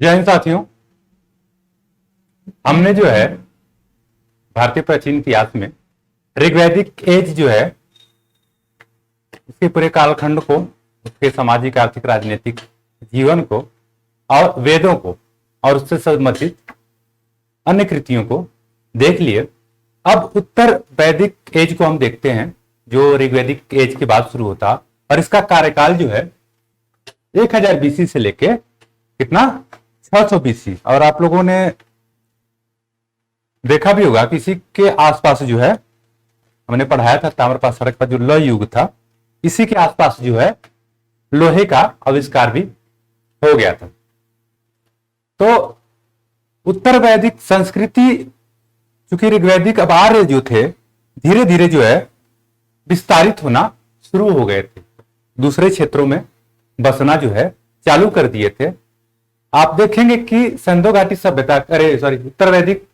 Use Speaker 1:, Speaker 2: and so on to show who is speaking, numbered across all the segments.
Speaker 1: जय हिंद साथियों। हमने जो है भारतीय प्राचीन इतिहास में ऋग्वैदिक एज जो है उसके पूरे कालखंड को, उसके सामाजिक आर्थिक राजनीतिक जीवन को और वेदों को और उससे संबंधित अन्य कृतियों को देख लिए। अब उत्तर वैदिक एज को हम देखते हैं जो ऋग्वैदिक एज के बाद शुरू होता, और इसका कार्यकाल जो है 1000 बीसी से लेके कितना 600 बीसी। और आप लोगों ने देखा भी होगा कि इसी के आसपास जो है हमने पढ़ाया था ताम्रपाषाण सड़क का जो लौह युग था, इसी के आसपास जो है लोहे का आविष्कार भी हो गया था। तो उत्तर वैदिक संस्कृति, चूंकि ऋग्वैदिक अब आर्य जो थे धीरे धीरे जो है विस्तारित होना शुरू हो गए थे, दूसरे क्षेत्रों में बसना जो है चालू कर दिए थे। आप देखेंगे कि सिंधु घाटी सभ्यता, उत्तर वैदिक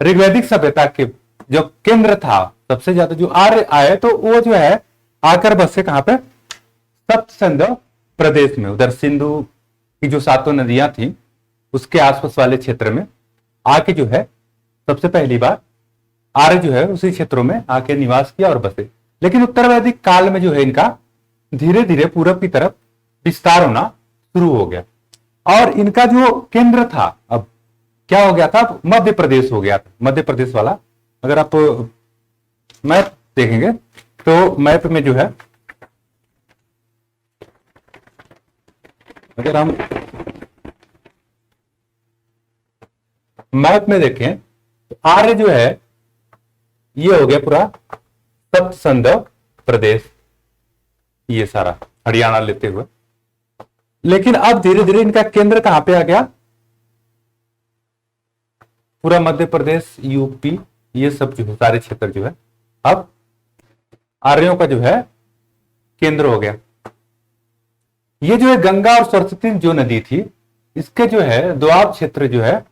Speaker 1: ऋग्वैदिक सभ्यता के जो केंद्र था सबसे ज्यादा जो आर्य आए, तो वो जो है आकर बसे कहां पे, सप्त सिंधु प्रदेश में, उधर सिंधु की जो 7 नदियां थी उसके आसपास वाले क्षेत्र में आके जो है सबसे पहली बार आर्य जो है उसी क्षेत्रों में आके निवास किया और बसे। लेकिन उत्तर वैदिक काल में जो है इनका धीरे धीरे पूरब की तरफ विस्तार होना शुरू हो गया, और इनका जो केंद्र था अब क्या हो गया था, मध्य प्रदेश हो गया था। मध्य प्रदेश वाला अगर आप मैप देखेंगे तो मैप में जो है, अगर हम मैप में देखें तो आर्य जो है ये हो गया पूरा सप्त सिंधु प्रदेश, ये सारा हरियाणा लेते हुए। लेकिन अब धीरे धीरे इनका केंद्र कहां पे आ गया, पूरा मध्य प्रदेश, यूपी, ये सब जो है सारे क्षेत्र जो है अब आर्यों का जो है केंद्र हो गया। ये जो है गंगा और सरस्वती जो नदी थी इसके जो है दोआब क्षेत्र जो है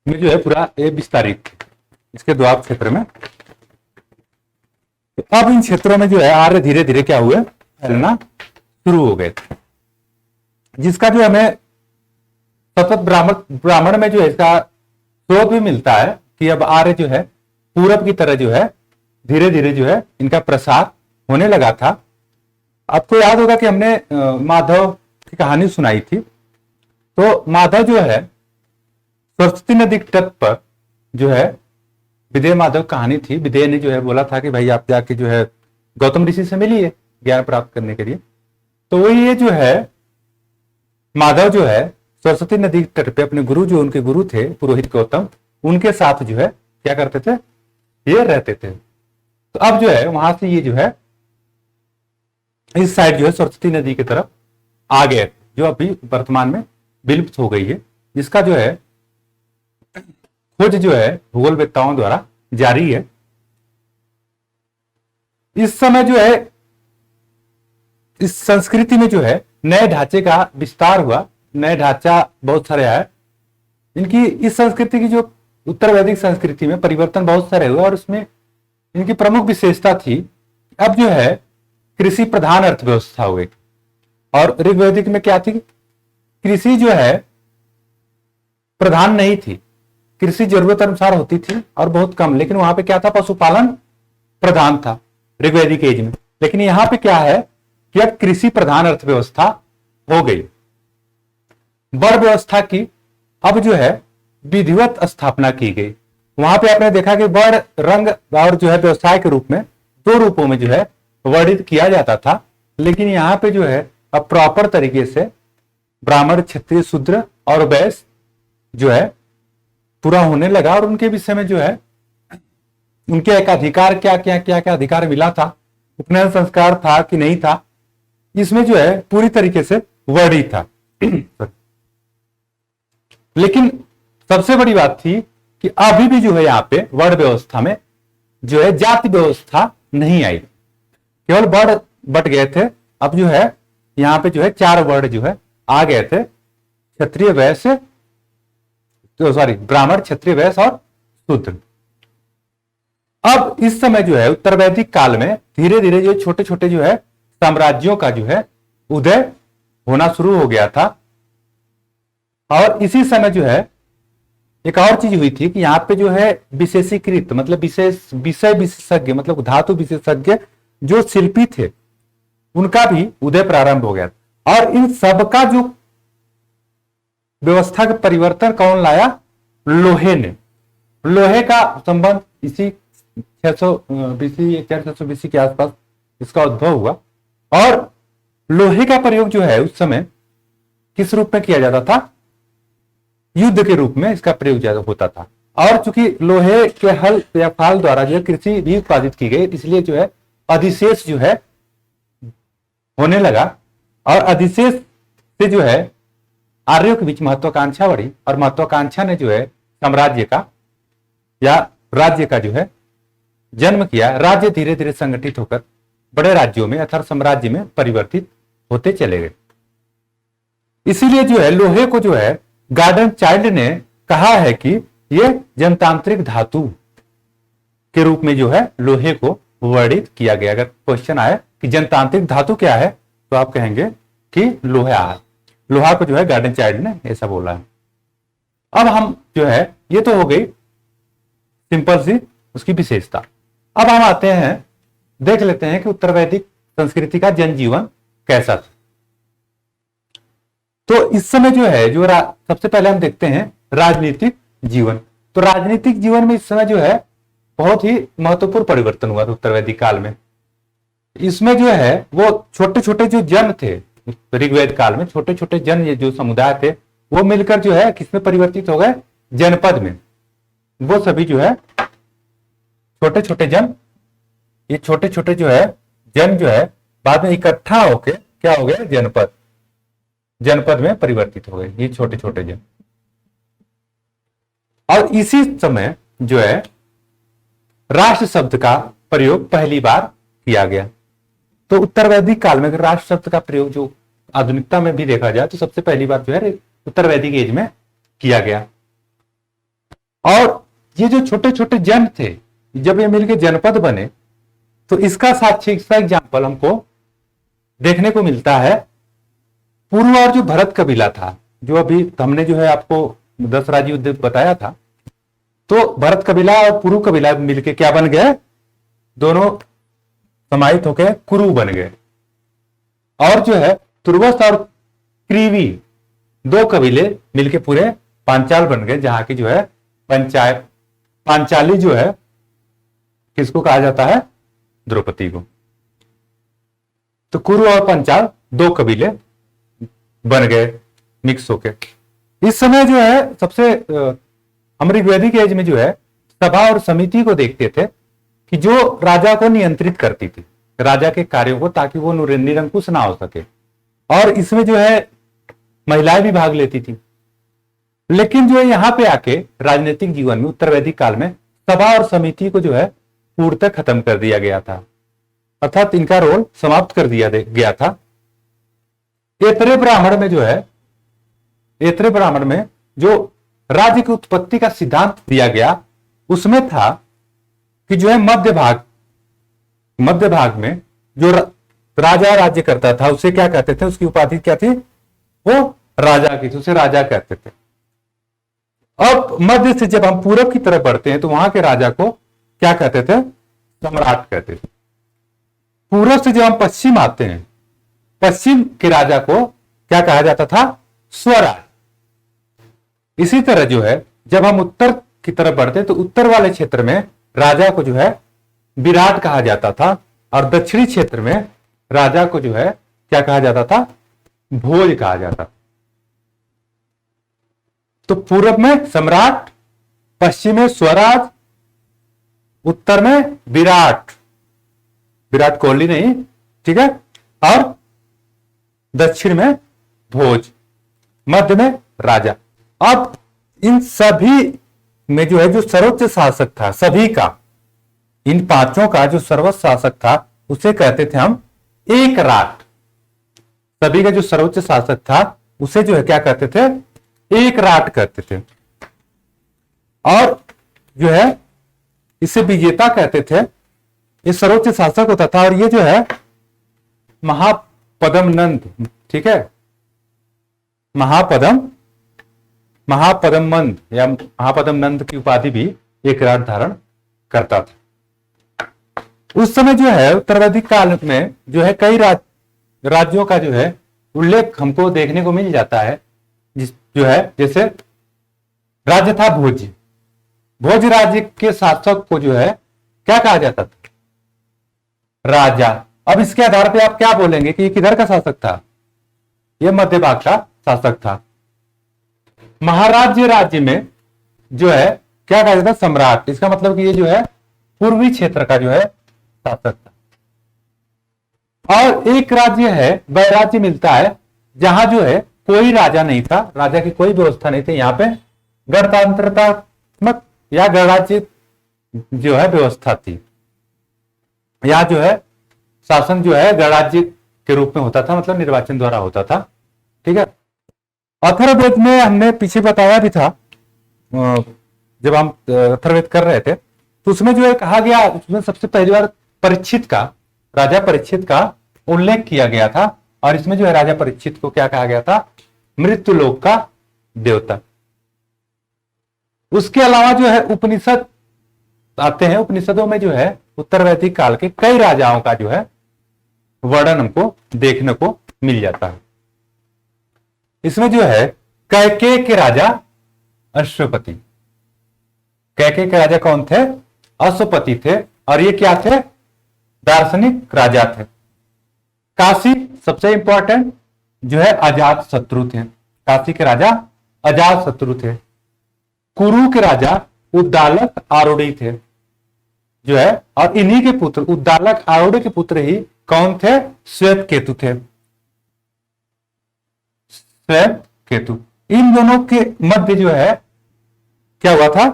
Speaker 1: में जो है पूरा ये विस्तारित थे, इसके दोआब क्षेत्र में। तो अब इन क्षेत्रों में जो है आर्य धीरे धीरे क्या हुए, फैलना शुरू हो गए थे, जिसका जो हमें सतत ब्राह्मण में जो है इसका स्रोत भी मिलता है कि अब आर्य जो है पूरब की तरह जो है धीरे धीरे जो है इनका प्रसार होने लगा था। आपको याद होगा कि हमने माधव की कहानी सुनाई थी। तो माधव जो है सरस्वती नदी के तट पर जो है विदेह माधव कहानी थी। विदेह ने जो है बोला था कि भाई आप जाके जो है गौतम ऋषि से मिलिए ज्ञान प्राप्त करने के लिए। तो वो ये जो है माधव जो है सरस्वती नदी के तट पे अपने गुरु, जो उनके गुरु थे पुरोहित गौतम, उनके साथ जो है क्या करते थे, ये रहते थे। तो अब जो है वहां से ये जो है इस साइड जो है सरस्वती नदी की तरफ आ गए, जो अभी वर्तमान में विलुप्त हो गई है, जिसका जो है खोज जो है भूगोलवेत्ताओं द्वारा जारी है। इस समय जो है इस संस्कृति में जो है नए ढांचे का विस्तार हुआ, नए ढांचा बहुत सारे आए। इनकी इस संस्कृति की जो उत्तर वैदिक संस्कृति में परिवर्तन बहुत सारे हुए, और उसमें इनकी प्रमुख विशेषता थी अब जो है कृषि प्रधान अर्थव्यवस्था हो गई। और ऋग्वैदिक में क्या थी, कृषि जो है प्रधान नहीं थी, कृषि जरूरत अनुसार होती थी और बहुत कम, लेकिन वहां पे क्या था, पशुपालन प्रधान था ऋग्वैदिक एज में। लेकिन यहां पे क्या है कि अब कृषि प्रधान अर्थव्यवस्था हो गई। वर व्यवस्था की अब जो है विधिवत स्थापना की गई। वहां पे आपने देखा कि वर्ण, रंग और जो है व्यवसाय के रूप में 2 रूपों में जो है वर्णित किया जाता था। लेकिन यहाँ पे जो है अब प्रॉपर तरीके से ब्राह्मण, क्षत्रिय, शूद्र और वैश्य जो है पूरा होने लगा, और उनके विषय में जो है उनके एक अधिकार क्या क्या क्या क्या अधिकार मिला था, उपनयन संस्कार था कि नहीं था, इसमें जो है पूरी तरीके से वर्णित था। लेकिन सबसे बड़ी बात थी कि अभी भी जो है यहाँ पे वर्ण व्यवस्था में जो है जाति व्यवस्था नहीं आई, केवल वर्ण बट गए थे। अब जो है यहाँ पे जो है 4 वर्ण जो है आ गए थे, क्षत्रिय, वैश्य, ब्राह्मण, क्षत्रिय, वैश्य और शूद्र। अब इस समय जो है उत्तर वैदिक काल में धीरे धीरे जो छोटे छोटे जो है साम्राज्यों का जो है उदय होना शुरू हो गया था। और इसी समय जो है एक और चीज हुई थी कि यहाँ पे जो है विशेषीकृत मतलब विषय विशेषज्ञ मतलब धातु विशेषज्ञ जो शिल्पी थे उनका भी उदय प्रारंभ हो गया। और इन सबका जो व्यवस्था का परिवर्तन कौन लाया? लोहे ने। लोहे का संबंध इसी 600 बीसी 400 बीसी के आसपास इसका उद्भव हुआ। और लोहे का प्रयोग जो है उस समय किस रूप में किया जाता था? युद्ध के रूप में इसका प्रयोग ज्यादा होता था। और चूंकि लोहे के हल या फाल द्वारा जो है कृषि भी उत्पादित की गई, इसलिए जो है अधिशेष जो है होने लगा। और अधिशेष से जो है आर्यों के बीच महत्वाकांक्षा बढ़ी और महत्वाकांक्षा ने जो है साम्राज्य का या राज्य का जो है जन्म किया। राज्य धीरे धीरे संगठित होकर बड़े राज्यों में अर्थात साम्राज्य में परिवर्तित होते चले गए। इसीलिए जो है लोहे को जो है गार्डन चाइल्ड ने कहा है कि यह जनतांत्रिक धातु के रूप में जो है लोहे को वर्णित किया गया। अगर क्वेश्चन आए कि जनतांत्रिक धातु क्या है तो आप कहेंगे कि लोहा है। लोहा को जो है गार्डन चाइल्ड ने ऐसा बोला है। अब हम जो है ये तो हो गई सिंपल सी उसकी विशेषता। अब हम आते हैं देख लेते हैं कि उत्तर वैदिक संस्कृति का जनजीवन कैसा था। तो इस समय जो है जो सबसे पहले हम देखते हैं राजनीतिक जीवन। तो राजनीतिक जीवन में इस समय जो है बहुत ही महत्वपूर्ण परिवर्तन हुआ था उत्तर वैदिक काल में। इसमें जो है वो छोटे छोटे जो जन थे ऋग्वेद काल में, छोटे छोटे जन ये जो समुदाय थे वो मिलकर जो है किसमें परिवर्तित हो गए? जनपद में। वो सभी जो है छोटे छोटे जन, ये छोटे छोटे जो है जन जो है बाद में इकट्ठा होके क्या हो गए? जनपद। जनपद में परिवर्तित हो गए ये छोटे छोटे जन। और इसी समय जो है राष्ट्र शब्द का प्रयोग पहली बार किया गया। तो उत्तर वैदिक काल में अगर राष्ट्र शब्द का प्रयोग जो आधुनिकता में भी देखा जाए तो सबसे पहली बार जो है उत्तर वैदिक एज में किया गया। और ये जो छोटे छोटे जन थे जब ये मिलकर जनपद बने तो इसका साक्ष्य इसका एग्जाम्पल हमको देखने को मिलता है पूर्व और जो भरत कबीला था, जो अभी हमने जो है आपको 10 राज्य युद्ध बताया था। तो भरत कबीला और पुरु कबीला मिलके क्या बन गए? दोनों समाहित होकर कुरु बन गए। और जो है तुर्वस और क्रीवी दो कबीले मिलके पूरे पांचाल बन गए, जहां की जो है पंचायत पांचाली जो है किसको कहा जाता है? द्रौपदी को। तो कुरु और पंचाल दो कबीले बन गए मिक्स होके। इस समय जो है सबसे हम ऋग्वैदिक एज में जो है सभा और समिति को देखते थे कि जो राजा को नियंत्रित करती थी, राजा के कार्यों को, ताकि वो निरंकुश ना हो सके। और इसमें जो है महिलाएं भी भाग लेती थी। लेकिन जो है यहाँ पे आके राजनीतिक जीवन में उत्तर वैदिक काल में सभा और समिति को जो है पूर्णतः खत्म कर दिया गया था, अर्थात इनका रोल समाप्त कर दिया गया था। ऐतरेय ब्राह्मण में जो है ऐतरेय ब्राह्मण में जो राज्य की उत्पत्ति का सिद्धांत दिया गया उसमें था कि जो है मध्य भाग में जो राजा राज्य करता था उसे क्या कहते थे? उसकी उपाधि क्या थी? वो राजा की थी, उसे राजा कहते थे। अब मध्य से जब हम पूरब की तरफ बढ़ते हैं तो वहां के राजा को क्या कहते थे? सम्राट कहते थे। पूरब से जब हम पश्चिम आते हैं, पश्चिम के राजा को क्या कहा जाता था? स्वराज। इसी तरह जो है जब हम उत्तर की तरफ बढ़ते हैं तो उत्तर वाले क्षेत्र में राजा को जो है विराट कहा जाता था, और दक्षिणी क्षेत्र में राजा को जो है क्या कहा जाता था? भोज कहा जाता। तो पूरब में सम्राट, पश्चिम में स्वराज, उत्तर में विराट, विराट कोहली नहीं, ठीक है, और दक्षिण में भोज, मध्य में राजा। अब इन सभी में जो है जो सर्वोच्च शासक था सभी का, इन पांचों का जो सर्वोच्च शासक था उसे कहते थे हम एक राट। सभी का जो सर्वोच्च शासक था उसे जो है क्या कहते थे? एक राट कहते थे। और जो है इसे विजेता कहते थे। ये सर्वोच्च शासक होता था। और ये जो है महापदम नंद, ठीक है, महापदम महापद्मनंद या महापद्मनंद की उपाधि भी एक किराट धारण करता था। उस समय जो है उत्तरवैदिक काल में जो है कई राज्यों का जो है उल्लेख हमको देखने को मिल जाता है, जो है जैसे राज्य था भोज। भोज राज्य के शासक को जो है क्या कहा जाता था? राजा। अब इसके आधार पे आप क्या बोलेंगे कि ये किधर का शासक था? ये मध्य भाग का शासक था। महाराज्य राज्य में जो है क्या कहा जाता है? सम्राट। इसका मतलब कि ये जो है पूर्वी क्षेत्र का जो है शासक था। और एक राज्य है वैराज्य मिलता है जहां जो है कोई राजा नहीं था, राजा की कोई व्यवस्था नहीं थी, यहाँ पे गणतंत्रात्मक या गणराज्य जो है व्यवस्था थी। यहाँ जो है शासन जो है गणराज्य के रूप में होता था, मतलब निर्वाचन द्वारा होता था। ठीक है। अथर्ववेद में हमने पीछे बताया भी था, जब हम अथर्ववेद कर रहे थे तो उसमें जो है कहा गया, उसमें सबसे पहली बार परीक्षित का, राजा परीक्षित का उल्लेख किया गया था। और इसमें जो है राजा परीक्षित को क्या कहा गया था? मृत्यु लोक का देवता। उसके अलावा जो है उपनिषद आते हैं। उपनिषदों में जो है उत्तरवैदिक काल के कई राजाओं का जो है वर्णन हमको देखने को मिल जाता है। इसमें जो है कैकेय के राजा अश्वपति। कैकेय के राजा कौन थे? अश्वपति थे। और ये क्या थे? दार्शनिक राजा थे। काशी सबसे इंपॉर्टेंट जो है अजात शत्रु थे। काशी के राजा अजात शत्रु थे। कुरु के राजा उद्दालक आरूढ़ी थे जो है, और इन्हीं के पुत्र उद्दालक आरूढ़ के पुत्र ही कौन थे? श्वेत केतु थे। श्वेत केतु। इन दोनों के मध्य जो है क्या हुआ था?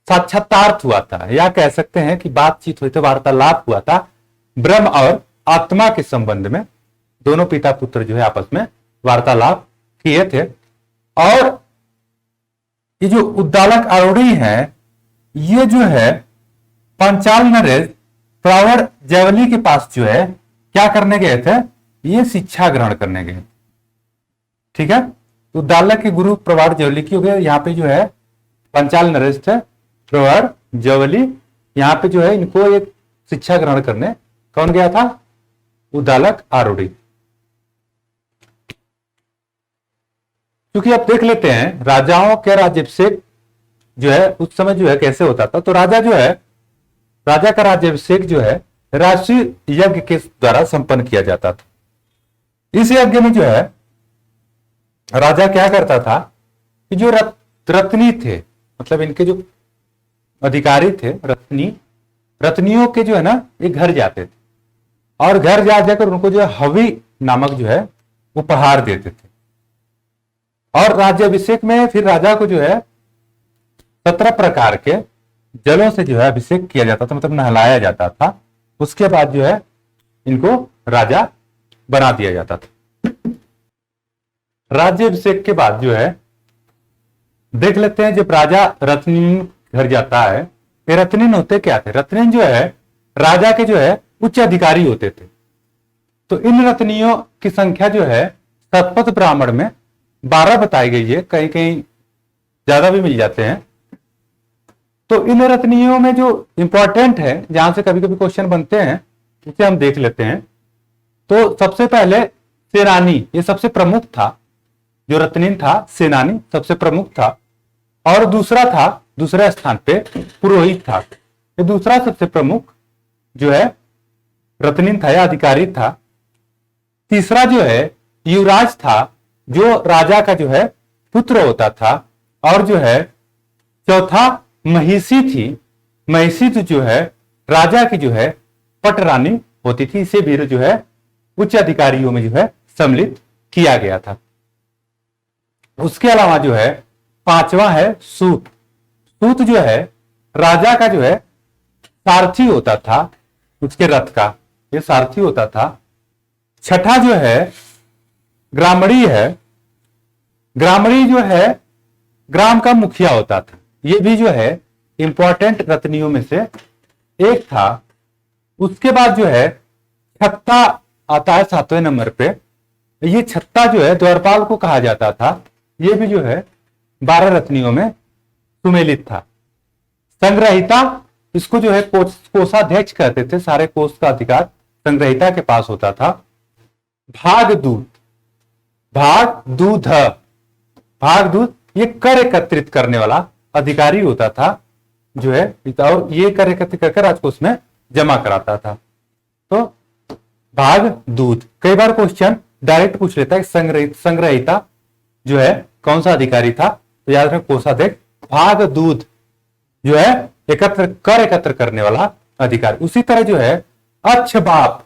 Speaker 1: साक्षात्कार हुआ था, या कह सकते हैं कि बातचीत हुई थी, वार्तालाप हुआ था ब्रह्म और आत्मा के संबंध में। दोनों पिता पुत्र जो है आपस में वार्तालाप किए थे। और ये जो उद्दालक आरूढ़ी है, ये जो है पांचाल नरेश प्रवर जैवली के पास जो है क्या करने गए थे? ये शिक्षा ग्रहण करने गए। ठीक है। उद्दालक के गुरु प्रवर जैवली की हो गए। यहाँ पे जो है पंचाल नरेश थे, प्रवर जैवली, यहाँ पे जो है इनको एक शिक्षा ग्रहण करने कौन गया था? उद्दालक आरूढ़ी। क्योंकि आप देख लेते हैं राजाओं के राज्याभिषेक जो है उस समय जो है कैसे होता था। तो राजा जो है, राजा का राज्याभिषेक जो है राष्ट्रीय यज्ञ के द्वारा संपन्न किया जाता था। इस यज्ञ में जो है राजा क्या करता था कि जो रत्नी थे, मतलब इनके जो अधिकारी थे रत्नियों के जो है ना, ये घर जाते थे और घर जा जाकर उनको जो है हवि नामक जो है उपहार देते थे। और राज्याभिषेक में फिर राजा को जो है 17 प्रकार के जलों से जो है अभिषेक किया जाता था, मतलब नहलाया जाता था। उसके बाद जो है इनको राजा बना दिया जाता था। राज्याभिषेक के बाद जो है देख लेते हैं, जब राजा रत्नीन घर जाता है, ये रत्नीन होते क्या थे? रत्नीन जो है राजा के जो है उच्च अधिकारी होते थे। तो इन रत्नियों की संख्या जो है शतपथ ब्राह्मण में 12 बताई गई है, कहीं कहीं ज्यादा भी मिल जाते हैं। तो इन रत्नियों में जो इंपॉर्टेंट है, जहां से कभी कभी क्वेश्चन बनते हैं, उसे हम देख लेते हैं। तो सबसे पहले सेनानी, ये सबसे प्रमुख था। जो रत्नीन था सेनानी सबसे प्रमुख था। और दूसरा था, दूसरे स्थान पे पुरोहित था। ये दूसरा सबसे प्रमुख जो है रत्नीन था या अधिकारी था। तीसरा जो है युवराज था, जो राजा का जो है पुत्र होता था। और जो है चौथा महिषी थी। महिषी तो जो है राजा की जो है पटरानी होती थी। इसे भी जो है उच्च अधिकारियों में जो है सम्मिलित किया गया था। उसके अलावा जो है पांचवा है सूत। सूत जो है राजा का जो है सारथी होता था, उसके रथ का ये सारथी होता था। छठा जो है ग्रामणी है। ग्रामणी जो है ग्राम का मुखिया होता था। ये भी जो है इंपॉर्टेंट रत्नियों में से एक था। उसके बाद जो है छत्ता आता है 7वें नंबर पे। ये छत्ता जो है द्वारपाल को कहा जाता था। ये भी जो है 12 रत्नियों में सुमेलित था। संग्रहिता, इसको जो है कोषाध्यक्ष कहते थे, सारे कोष का अधिकार संग्रहिता के पास होता था। भागदूत, भागदूत, भागदूत ये कर एकत्रित करने वाला अधिकारी होता था जो है, और ये कर एकत्रित कर राजकोष में जमा कराता था। तो भागदूत, कई बार क्वेश्चन डायरेक्ट पूछ लेता है संग्रहिता जो है कौन सा अधिकारी था, तो याद रखें कोषाध्यक्ष। भागदूत जो है कर एकत्र करने वाला अधिकारी। उसी तरह जो है अच्छबाप,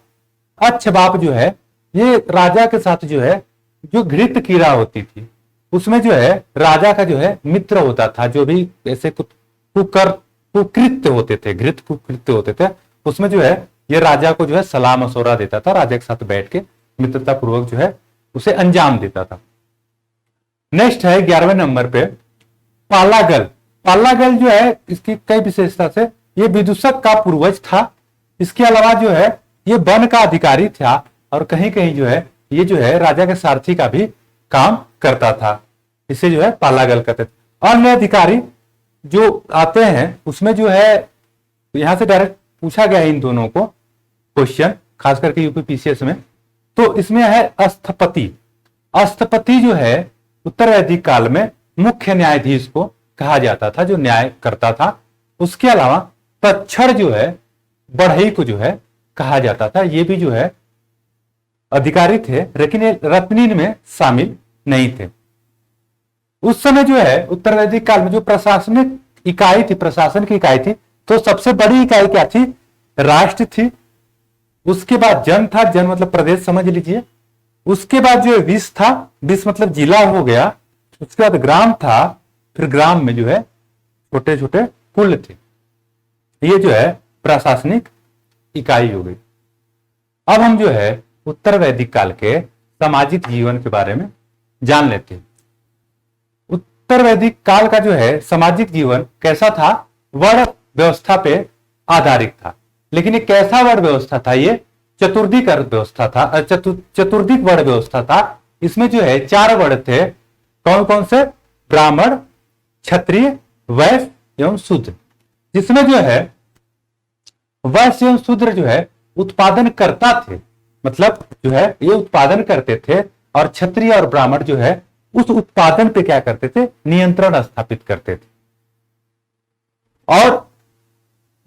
Speaker 1: अच्छबाप जो है ये राजा के साथ जो है जो घृत कीड़ा होती थी, उसमें जो है राजा का जो है मित्र होता था, जो भी ऐसे कुकृत्य होते थे, घृत कुकृत्य होते थे, उसमें जो है ये राजा को जो है सलाह मशवरा देता था, राजा के साथ बैठ के मित्रता पूर्वक जो है उसे अंजाम देता था। नेक्स्ट है 11वें नंबर पे पालागल। पालागल जो है इसकी कई विशेषता से ये विदूषक का पूर्वज था। इसके अलावा जो है ये वन का अधिकारी था और कहीं कहीं जो है ये जो है राजा के सारथी का भी काम करता था। इसे जो है पालागल कहते थे। अन्य अधिकारी जो आते हैं उसमें जो है यहां से डायरेक्ट पूछा गया है इन दोनों को क्वेश्चन, खास करके यूपी पीसीएस में। तो इसमें है अस्थपति। अस्थपति जो है उत्तर वैदिक काल में मुख्य न्यायाधीश को कहा जाता था, जो न्याय करता था। उसके अलावा तक्षर जो है बढ़ई को जो है कहा जाता था, ये भी जो है अधिकारी थे, लेकिन ये रत्नीन में शामिल नहीं थे। उस समय जो है उत्तर वैदिक काल में जो प्रशासनिक इकाई थी, प्रशासन की इकाई थी, तो सबसे बड़ी इकाई क्या थी? राष्ट्र थी। उसके बाद जन था, जन मतलब प्रदेश समझ लीजिए। उसके बाद जो है विश था, विश मतलब जिला हो गया। उसके बाद ग्राम था, फिर ग्राम में जो है छोटे छोटे कुल थे। ये जो है प्रशासनिक इकाई हो गई। अब हम जो है उत्तर वैदिक काल के सामाजिक जीवन के बारे में जान लेते हैं। उत्तर वैदिक काल का जो है सामाजिक जीवन कैसा था? वर्ण व्यवस्था पे आधारित था। लेकिन ये कैसा वर्ण व्यवस्था था? ये चतुर्दिक व्यवस्था था, चतुर्दिक वर्ण व्यवस्था था। इसमें जो है 4 वर्ण थे। कौन कौन से? ब्राह्मण, क्षत्रिय, वैश्य एवं शूद्र। जिसमें जो है वैश्य एवं शूद्र जो है उत्पादन करता थे, मतलब जो है ये उत्पादन करते थे, और क्षत्रिय और ब्राह्मण जो है उस उत्पादन पे क्या करते थे? नियंत्रण स्थापित करते थे। और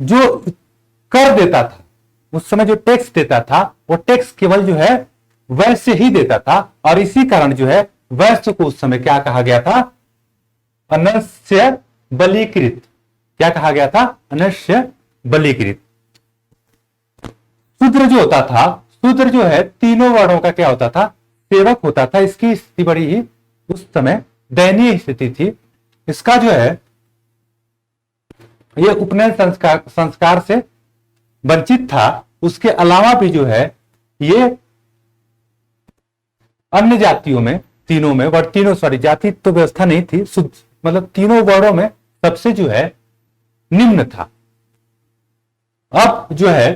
Speaker 1: जो कर देता था, उस समय जो टैक्स देता था, वो टैक्स केवल जो है वैश्य ही देता था। और इसी कारण जो है वैश्य को उस समय क्या कहा गया था? अनस्य बलीकृत। क्या कहा गया था? अनस्य बलीकृत। शूद्र जो होता था, शूद्र जो है तीनों वर्णों का क्या होता था? सेवक होता था। इसकी स्थिति बड़ी ही उस समय दयनीय स्थिति थी। इसका जो है ये उपनयन संस्कार से वंचित था। उसके अलावा भी जो है ये अन्य जातियों में, तीनों में, जाति तो व्यवस्था नहीं थी, मतलब तीनों वर्णों में सबसे जो है निम्न था। अब जो है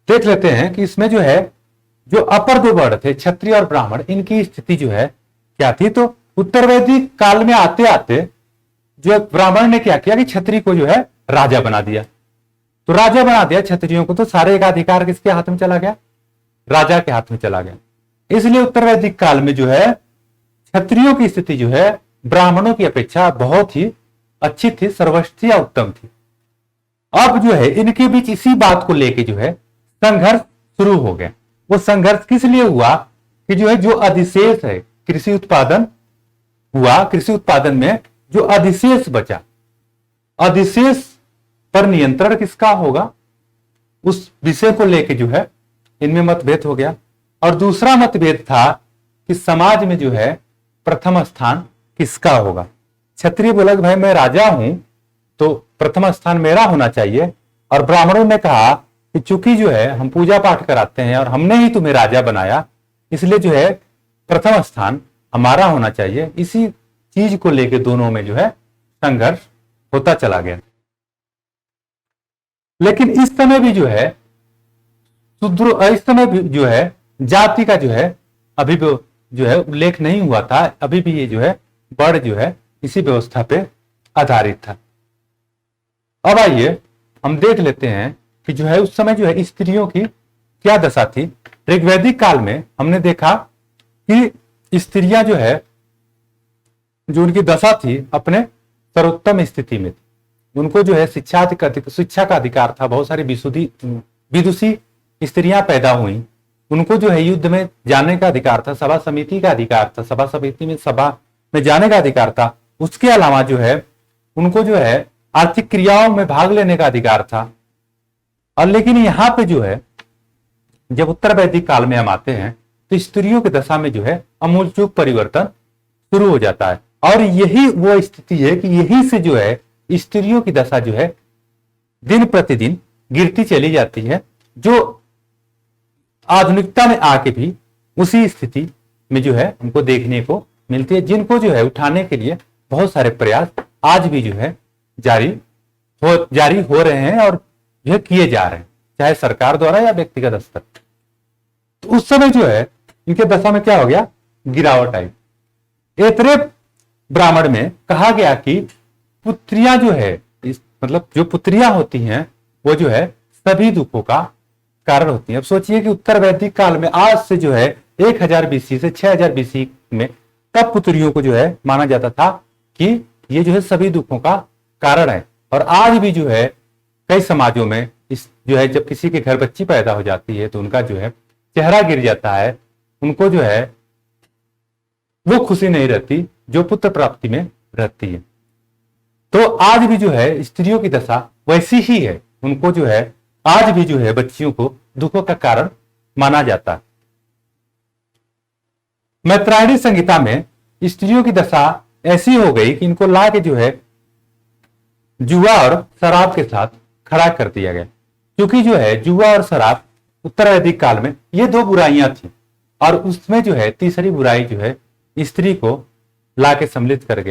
Speaker 1: देख लेते हैं कि इसमें जो है जो अपर 2 वर्ण थे, क्षत्रिय और ब्राह्मण, इनकी स्थिति जो है क्या थी? तो उत्तर वैदिक काल में आते आते जो ब्राह्मण ने क्या किया कि क्षत्रिय को जो है राजा बना दिया। तो राजा बना दिया क्षत्रियों को, तो सारे का अधिकार किसके हाथ में चला गया? राजा के हाथ में चला गया। इसलिए उत्तर वैदिक काल में जो है क्षत्रियों की स्थिति जो है ब्राह्मणों की अपेक्षा बहुत ही अच्छी थी, सर्वश्रेष्ठ या उत्तम थी। अब जो है इनके बीच इसी बात को लेके जो है संघर्ष शुरू हो गया। वो संघर्ष किस लिए हुआ कि जो है जो अधिशेष है, कृषि उत्पादन हुआ, कृषि उत्पादन में जो अधिशेष बचा, अधिशेष पर नियंत्रण किसका होगा, उस विषय को लेके जो है इनमें मतभेद हो गया। और दूसरा मतभेद था कि समाज में जो है प्रथम स्थान किसका होगा। क्षत्रिय बोला कि भाई मैं राजा हूं तो प्रथम स्थान मेरा होना चाहिए, और ब्राह्मणों ने कहा कि चूंकि जो है हम पूजा पाठ कराते हैं और हमने ही तुम्हें राजा बनाया, इसलिए जो है प्रथम स्थान हमारा होना चाहिए। इसी चीज को लेके दोनों में जो है संघर्ष होता चला गया। लेकिन इस समय भी जो है जाति का जो है जो है उल्लेख नहीं हुआ था, अभी भी ये जो है वर्ण जो है इसी व्यवस्था पे आधारित था। अब आइए हम देख लेते हैं कि जो है उस समय जो है स्त्रियों की क्या दशा थी। ऋग्वैदिक काल में हमने देखा कि स्त्रियां जो है, जो उनकी दशा थी, अपने सर्वोत्तम स्थिति में थी। उनको जो है शिक्षा का अधिकार था। बहुत सारी विदुषी स्त्रियां पैदा हुई। उनको जो है युद्ध में जाने का अधिकार था, सभा समिति का अधिकार था, सभा में जाने का अधिकार था। उसके अलावा जो है उनको जो है आर्थिक क्रियाओं में भाग लेने का अधिकार था। और लेकिन यहां पे जो है जब उत्तर वैदिक काल में हम आते हैं तो स्त्रियों की दशा में जो है आमूलचूल परिवर्तन शुरू हो जाता है। और यही वो स्थिति है कि यही से जो है स्त्रियों की दशा जो है दिन प्रतिदिन गिरती चली जाती है, जो आधुनिकता में आके भी उसी स्थिति में जो है हमको देखने को मिलती है, जिनको जो है उठाने के लिए बहुत सारे प्रयास आज भी जो है जारी हो रहे हैं और जो है किए जा रहे हैं, चाहे सरकार द्वारा या व्यक्तिगत स्तर। तो उस समय जो है इनके दशा में क्या हो गया, गिरावट आई। ऐतरेय ब्राह्मण में कहा गया कि पुत्रियां जो है मतलब जो पुत्रियां होती हैं वो जो है सभी दुखों का कारण होती है। अब सोचिए कि उत्तर वैदिक काल में आज से जो है 1000 बीसी से 6000 बीसी में तब पुत्रियों को जो है माना जाता था कि ये जो है सभी दुखों का कारण है। और आज भी जो है कई समाजों में इस जो है जब किसी के घर बच्ची पैदा हो जाती है तो उनका जो है चेहरा गिर जाता है, उनको जो है वो खुशी नहीं रहती जो पुत्र प्राप्ति में रहती है। तो आज भी जो है स्त्रियों की दशा वैसी ही है, उनको जो है आज भी जो है बच्चियों को दुखों का कारण माना जाता है। मैत्रायणी संहिता में स्त्रियों की दशा ऐसी हो गई कि इनको ला के जो है जुआ और शराब के साथ खड़ा कर दिया गया, क्योंकि जो है जुआ और शराब उत्तर वैदिक काल में ये दो बुराइयां थी और उसमें जो है तीसरी बुराई जो है स्त्री को ला के सम्मिलित कर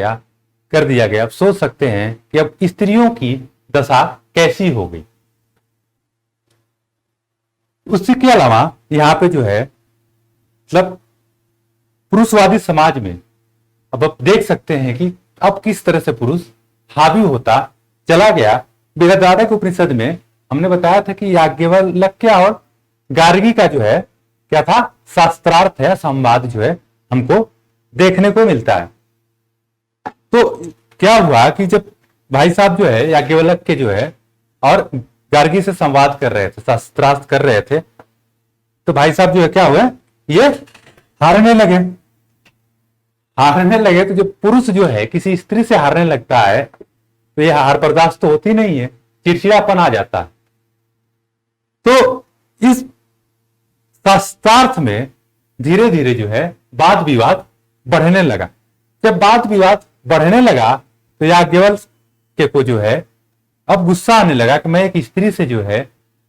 Speaker 1: दिया गया। अब सोच सकते हैं कि अब स्त्रियों की दशा कैसी हो गई। उसके अलावा यहां पे जो है मतलब पुरुषवादी समाज में अब आप देख सकते हैं कि अब किस तरह से पुरुष हावी होता चला गया। बृहदारण्यक उपनिषद में हमने बताया था कि याज्ञवल्क्य और गार्गी का जो है क्या था, शास्त्रार्थ है, संवाद जो है हमको देखने को मिलता है। तो क्या हुआ कि जब भाई साहब जो है याज्ञवल्क्य जो है और गार्गी से संवाद कर रहे थे, शास्त्रार्थ कर रहे थे, तो भाई साहब जो है क्या हुआ, ये हारने लगे। तो जब पुरुष जो है किसी स्त्री से हारने लगता है तो यह हार बर्दाश्त तो होती नहीं है, चिड़चिड़ापन आ जाता है। तो इस शास्त्रार्थ में धीरे धीरे जो है वाद विवाद बढ़ने लगा। जब वाद विवाद बढ़ने लगा तो याज्ञवल्क्य को जो है अब गुस्सा आने लगा कि मैं एक स्त्री से जो है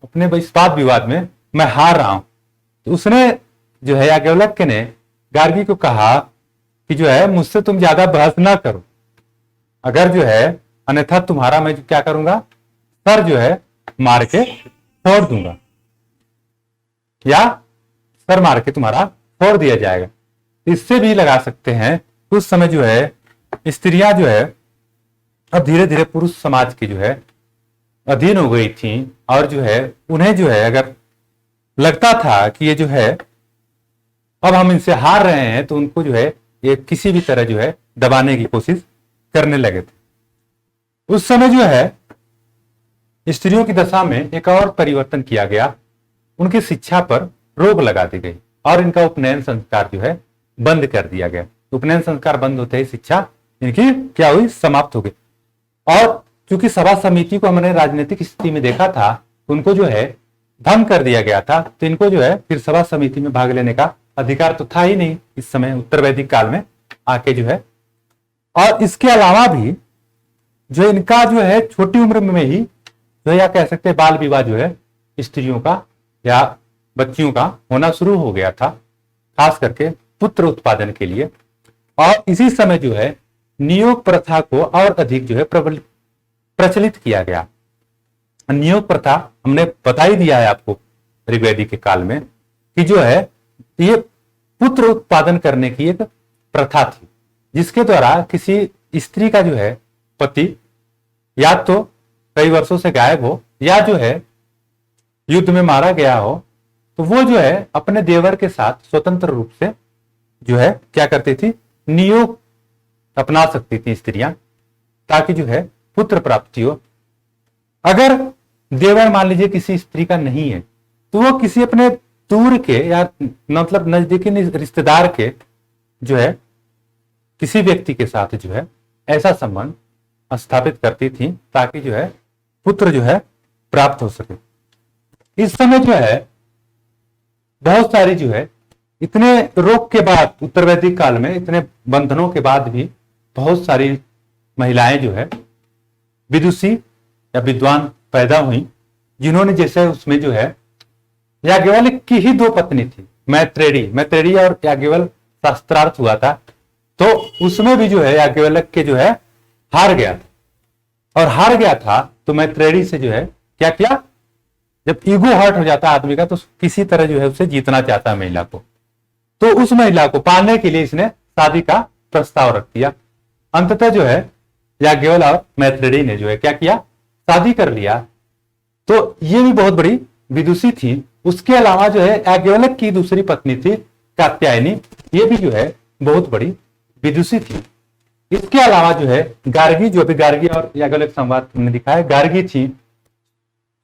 Speaker 1: अपने इस वाद विवाद में मैं हार रहा हूं। तो उसने जो है याज्ञवल्क्य ने गार्गी को कहा कि जो है मुझसे तुम ज्यादा बहस ना करो, अगर जो है अन्यथा तुम्हारा मैं क्या करूंगा, सर जो है मार के फोड़ दूंगा, या सर मार के तुम्हारा फोड़ दिया जाएगा। इससे भी लगा सकते हैं उस समय जो है स्त्रियां जो है अब धीरे धीरे पुरुष समाज की जो है अधीन हो गई थी और जो है उन्हें जो है अगर लगता था कि ये जो है अब हम इनसे हार रहे हैं तो उनको जो है ये किसी भी तरह जो है दबाने की कोशिश करने लगे थे। उस समय जो है स्त्रियों की दशा में एक और परिवर्तन किया गया, उनकी शिक्षा पर रोक लगा दी गई और इनका उपनयन संस्कार जो है बंद कर दिया गया। उपनयन संस्कार बंद होते ही शिक्षा इनकी क्या हुई, समाप्त हो गई। और चूंकि सभा समिति को हमने राजनीतिक स्थिति में देखा था, उनको जो है भंग कर दिया गया था, तो इनको जो है फिर सभा समिति में भाग लेने का अधिकार तो था ही नहीं इस समय उत्तर वैदिक काल में आके जो है। और इसके अलावा भी जो इनका जो है छोटी उम्र में ही जो या कह सकते हैं बाल विवाह जो है स्त्रियों का या बच्चियों का होना शुरू हो गया था, खास करके पुत्र उत्पादन के लिए। और इसी समय जो है नियोग प्रथा को और अधिक जो है प्रचलित किया गया। नियोग प्रथा हमने बता ही दिया है आपको ऋग्वेदिक के काल में कि जो है ये पुत्र उत्पादन करने की एक प्रथा थी, जिसके द्वारा किसी स्त्री का जो है पति या तो कई वर्षों से गायब हो या जो है युद्ध में मारा गया हो, तो वो जो है अपने देवर के साथ स्वतंत्र रूप से जो है क्या करती थी, नियोग अपना सकती थी स्त्रियां, ताकि जो है पुत्र प्राप्ति हो। अगर देवर मान लीजिए किसी स्त्री का नहीं है, तो वो किसी अपने दूर के या मतलब नजदीकी रिश्तेदार के जो है किसी व्यक्ति के साथ जो है ऐसा संबंध स्थापित करती थी, ताकि जो है पुत्र जो है प्राप्त हो सके। इस समय जो है बहुत सारी जो है इतने रोग के बाद, उत्तर वैदिक काल में इतने बंधनों के बाद भी बहुत सारी महिलाएं जो है विदुषी या विद्वान पैदा हुई, जिन्होंने जैसे उसमें जो है याज्ञवल्क्य की ही 2 पत्नी थी, मैत्रेयी और याज्ञवल्क्य शास्त्रार्थ हुआ था, तो उसमें भी जो है याज्ञवल्क्य जो है हार गया था, और हार गया था तो मैत्रेयी से जो है क्या किया, जब ईगो हर्ट हो जाता है आदमी का, तो किसी तरह जो है उसे जीतना चाहता है महिला को, तो उस महिला को पाने के लिए इसने शादी का प्रस्ताव रख दिया। अंततः जो है याज्ञवल्क्य और मैत्रेयी ने जो है क्या किया, शादी कर लिया। तो ये भी बहुत बड़ी विदुषी थी। उसके अलावा जो है याज्ञवल्क्य की दूसरी पत्नी थी कात्यायनी, ये भी जो है बहुत बड़ी विदुषी थी। इसके अलावा जो है गार्गी, जो भी गार्गी और याज्ञवल्क्य संवाद तुमने दिखाया, गार्गी थी,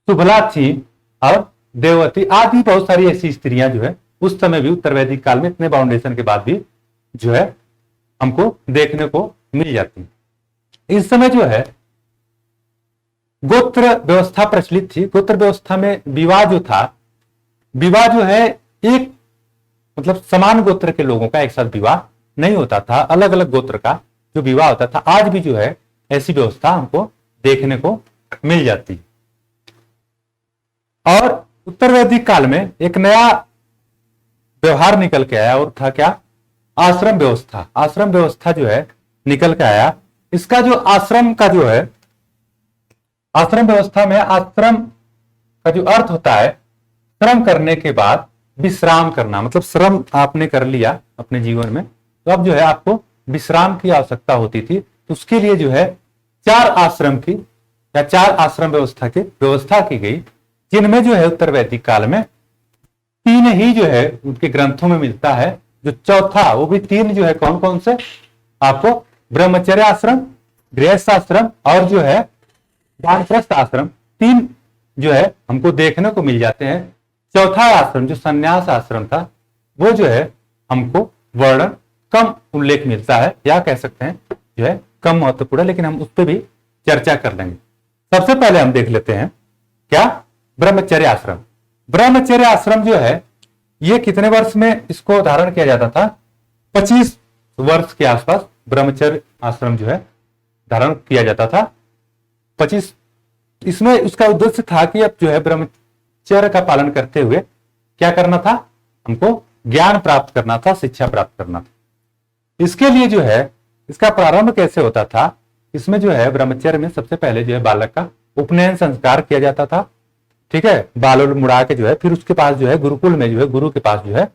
Speaker 1: सुबला थी और देववती आदि बहुत सारी ऐसी स्त्रियां जो है उस समय भी उत्तर वैदिक काल में इतने बाउंडेशन के बाद भी जो है हमको देखने को मिल जाती। इस समय जो है गोत्र व्यवस्था प्रचलित थी। गोत्र व्यवस्था में विवाह जो था, विवाह जो है एक मतलब समान गोत्र के लोगों का एक साथ विवाह नहीं होता था, अलग अलग गोत्र का जो विवाह होता था। आज भी जो है ऐसी व्यवस्था हमको देखने को मिल जाती। और उत्तर वैदिक काल में एक नया व्यवहार निकल के आया, और था क्या, आश्रम व्यवस्था। आश्रम व्यवस्था जो है निकल के आया। इसका जो आश्रम का जो है, आश्रम व्यवस्था में आश्रम का जो अर्थ होता है, श्रम करने के बाद विश्राम करना, मतलब श्रम आपने कर लिया अपने जीवन में, तो अब जो है आपको विश्राम की आवश्यकता होती थी। तो उसके लिए जो है 4 आश्रम की या 4 आश्रम व्यवस्था की व्यवस्था की गई, जिनमें जो है उत्तर वैदिक काल में 3 ही जो है उनके ग्रंथों में मिलता है। जो चौथा, वो भी 3 जो है कौन कौन से, आपको ब्रह्मचर्य आश्रम, गृहस्थ आश्रम और जो है वानप्रस्थ आश्रम, 3 जो है हमको देखने को मिल जाते हैं। चौथा आश्रम जो संन्यास आश्रम था, वो जो है हमको वर्णन कम उल्लेख मिलता है, या कह सकते हैं जो है कम महत्वपूर्ण है, लेकिन हम उस पर भी चर्चा कर लेंगे। सबसे पहले हम देख लेते हैं क्या, ब्रह्मचर्य आश्रम। ब्रह्मचर्य आश्रम जो है ये कितने वर्ष में इसको धारण किया जाता था, 25 वर्ष के आसपास ब्रह्मचर्य आश्रम जो है धारण किया जाता था। 25, इसमें उसका उद्देश्य था कि अब जो है ब्रह्मचर्य का पालन करते हुए क्या करना था, हमको ज्ञान प्राप्त करना था, शिक्षा प्राप्त करना था। इसके लिए जो है इसका प्रारंभ कैसे होता था, इसमें जो है ब्रह्मचर्य में सबसे पहले जो है बालक का उपनयन संस्कार किया जाता था, ठीक है, बाल मुड़ा के जो है, फिर उसके पास जो है गुरुकुल में जो है गुरु के पास जो है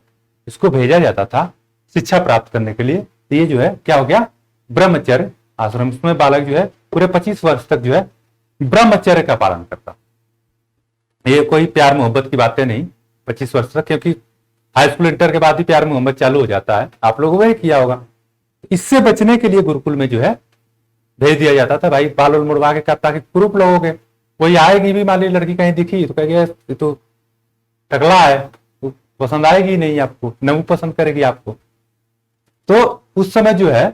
Speaker 1: इसको भेजा जाता था शिक्षा प्राप्त करने के लिए। तो ये जो है क्या हो गया, ब्रह्मचर्य आश्रम। इसमें बालक जो है पूरे 25 वर्ष तक जो है ब्रह्मचर्य का पालन करता। ये कोई प्यार मोहब्बत की बातें नहीं 25 वर्ष तक, क्योंकि हाई स्कूल इंटर के बाद ही प्यार मोहब्बत चालू हो जाता है, आप लोगों को ही किया होगा। इससे बचने के लिए गुरुकुल में जो है भेज दिया जाता था, भाई बाल मुड़वा के, ताकि ग्रुप लोगों के कोई आएगी भी, मान ली लड़की कहीं दिखी तो कहेगी ये तो टकला है, तो पसंद आएगी नहीं आपको, न वो पसंद करेगी आपको। तो उस समय जो है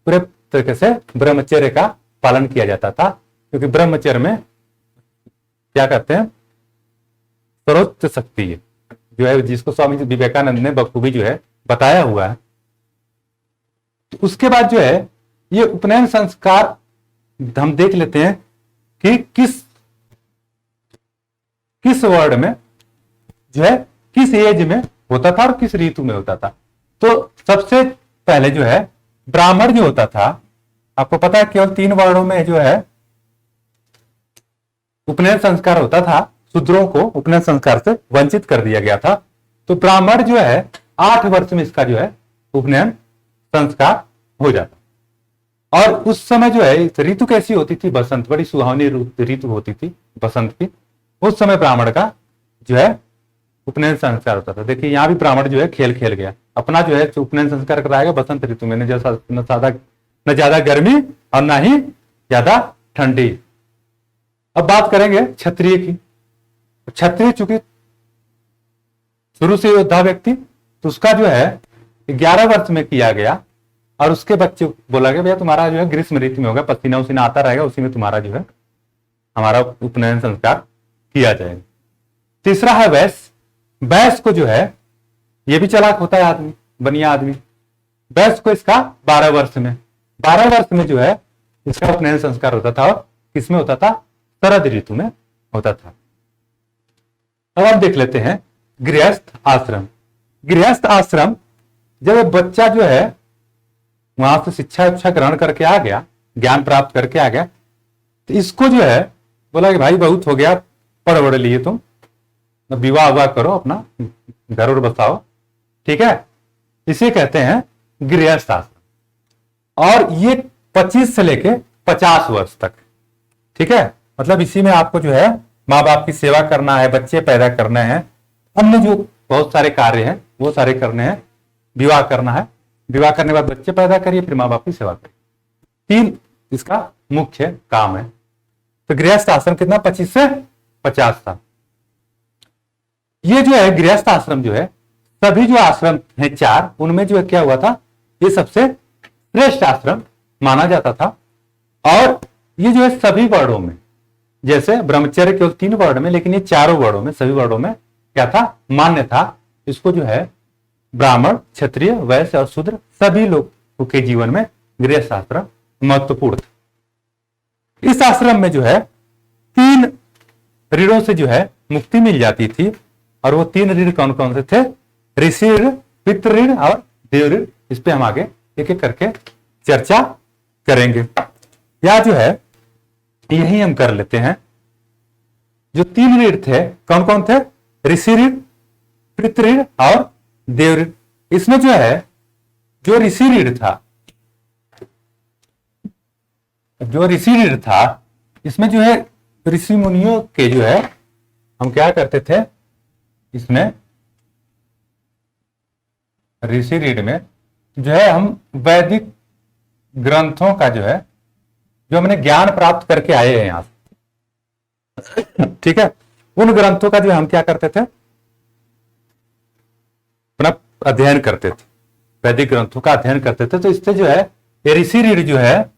Speaker 1: पूरे तरीके से ब्रह्मचर्य का पालन किया जाता था, क्योंकि ब्रह्मचर्य में क्या कहते हैं, सर्वोच्च शक्ति है जो है, जिसको स्वामी विवेकानंद ने बखूबी जो है बताया हुआ है। तो उसके बाद जो है ये उपनयन संस्कार हम देख लेते हैं कि किस वर्ड में जो है, किस एज में होता था और किस ऋतु में होता था। तो सबसे पहले जो है ब्राह्मण जो होता था, आपको पता है केवल 3 वर्णों में जो है उपनयन संस्कार होता था, शूद्रों को उपनयन संस्कार से वंचित कर दिया गया था। तो ब्राह्मण जो है 8 वर्ष में इसका जो है उपनयन संस्कार हो जाता। और उस समय जो है ऋतु कैसी होती थी, बसंत, बड़ी सुहावनी ऋतु होती थी बसंत की। उस समय ब्राह्मण का जो है उपनयन संस्कार होता था। देखिए यहाँ भी ब्राह्मण जो है खेल खेल गया, अपना जो है उपनयन संस्कार कराएगा बसंत ऋतु में, न ज्यादा गर्मी और ना ही ज्यादा ठंडी। अब बात करेंगे क्षत्रिय की। क्षत्रिय चूंकि शुरू से योद्धा व्यक्ति, तो उसका जो है 11 वर्ष में किया गया और उसके बच्चे बोला गया भैया तुम्हारा जो है ग्रीष्म ऋतु में होगा, पसीना उसीना आता रहेगा, उसी में तुम्हारा जो है हमारा उपनयन संस्कार किया जाएगा। तीसरा है वैश्य। वैश्य को जो है ये भी चालाक होता है आदमी, बनिया आदमी। वैश्य को इसका 12 वर्ष में जो है इसका उपनयन संस्कार होता था। और किसमें होता था? शरद ऋतु में होता था। अब हम देख लेते हैं गृहस्थ आश्रम। गृहस्थ आश्रम, जब बच्चा जो है वहां से शिक्षा ग्रहण करके आ गया, ज्ञान प्राप्त करके आ गया, तो इसको जो है बोला कि भाई बहुत हो गया, पढ़ वढ़ लिए तुम, विवाह हुआ करो, अपना घर और बसाओ, ठीक है। इसे कहते हैं गृहस्थ आश्रम। और ये 25 से लेके 50 वर्ष तक, ठीक है। मतलब इसी में आपको जो है माँ बाप की सेवा करना है, बच्चे पैदा करने हैं, अन्य जो बहुत सारे कार्य हैं वो सारे करने हैं, विवाह करना है, विवाह करने के बाद बच्चे पैदा करिए, फिर माँ बाप की सेवा करिए। 3 इसका मुख्य काम है। तो गृहस्थ आश्रम कितना? 25 से 50 साल। ये जो है गृहस्थ आश्रम जो है, सभी जो आश्रम है 4, उनमें जो है क्या हुआ था, ये सबसे श्रेष्ठ आश्रम माना जाता था। और ये जो है सभी वर्णों में, जैसे ब्रह्मचर्य केवल 3 वर्ण में, लेकिन ये चारों वर्णों में, सभी वर्णों में क्या था? मान्य था। इसको जो है ब्राह्मण, क्षत्रिय, वैश्य और शूद्र सभी लोगों के जीवन में गृहस्थ आश्रम महत्वपूर्ण था। इस आश्रम में जो है 3 ऋणों से जो है मुक्ति मिल जाती थी। और वो 3 ऋण कौन कौन से थे? ऋषि ऋण, पितृ ऋण और देव ऋण। इस पे हम आगे एक एक करके चर्चा करेंगे। या जो है यही हम कर लेते हैं। जो 3 ऋण थे कौन कौन थे? ऋषि ऋण, पितृ ऋण और देव ऋण। इसमें जो है जो ऋषि ऋण था, इसमें जो है ऋषि मुनियों के जो है हम क्या करते थे, इसमें ऋषि ऋण में जो है हम वैदिक ग्रंथों का जो है, जो हमने ज्ञान प्राप्त करके आए हैं यहां से, ठीक है, उन ग्रंथों का जो हम क्या करते थे, अपना अध्ययन करते थे, वैदिक ग्रंथों का अध्ययन करते थे। तो इससे जो है ये ऋषि ऋण जो है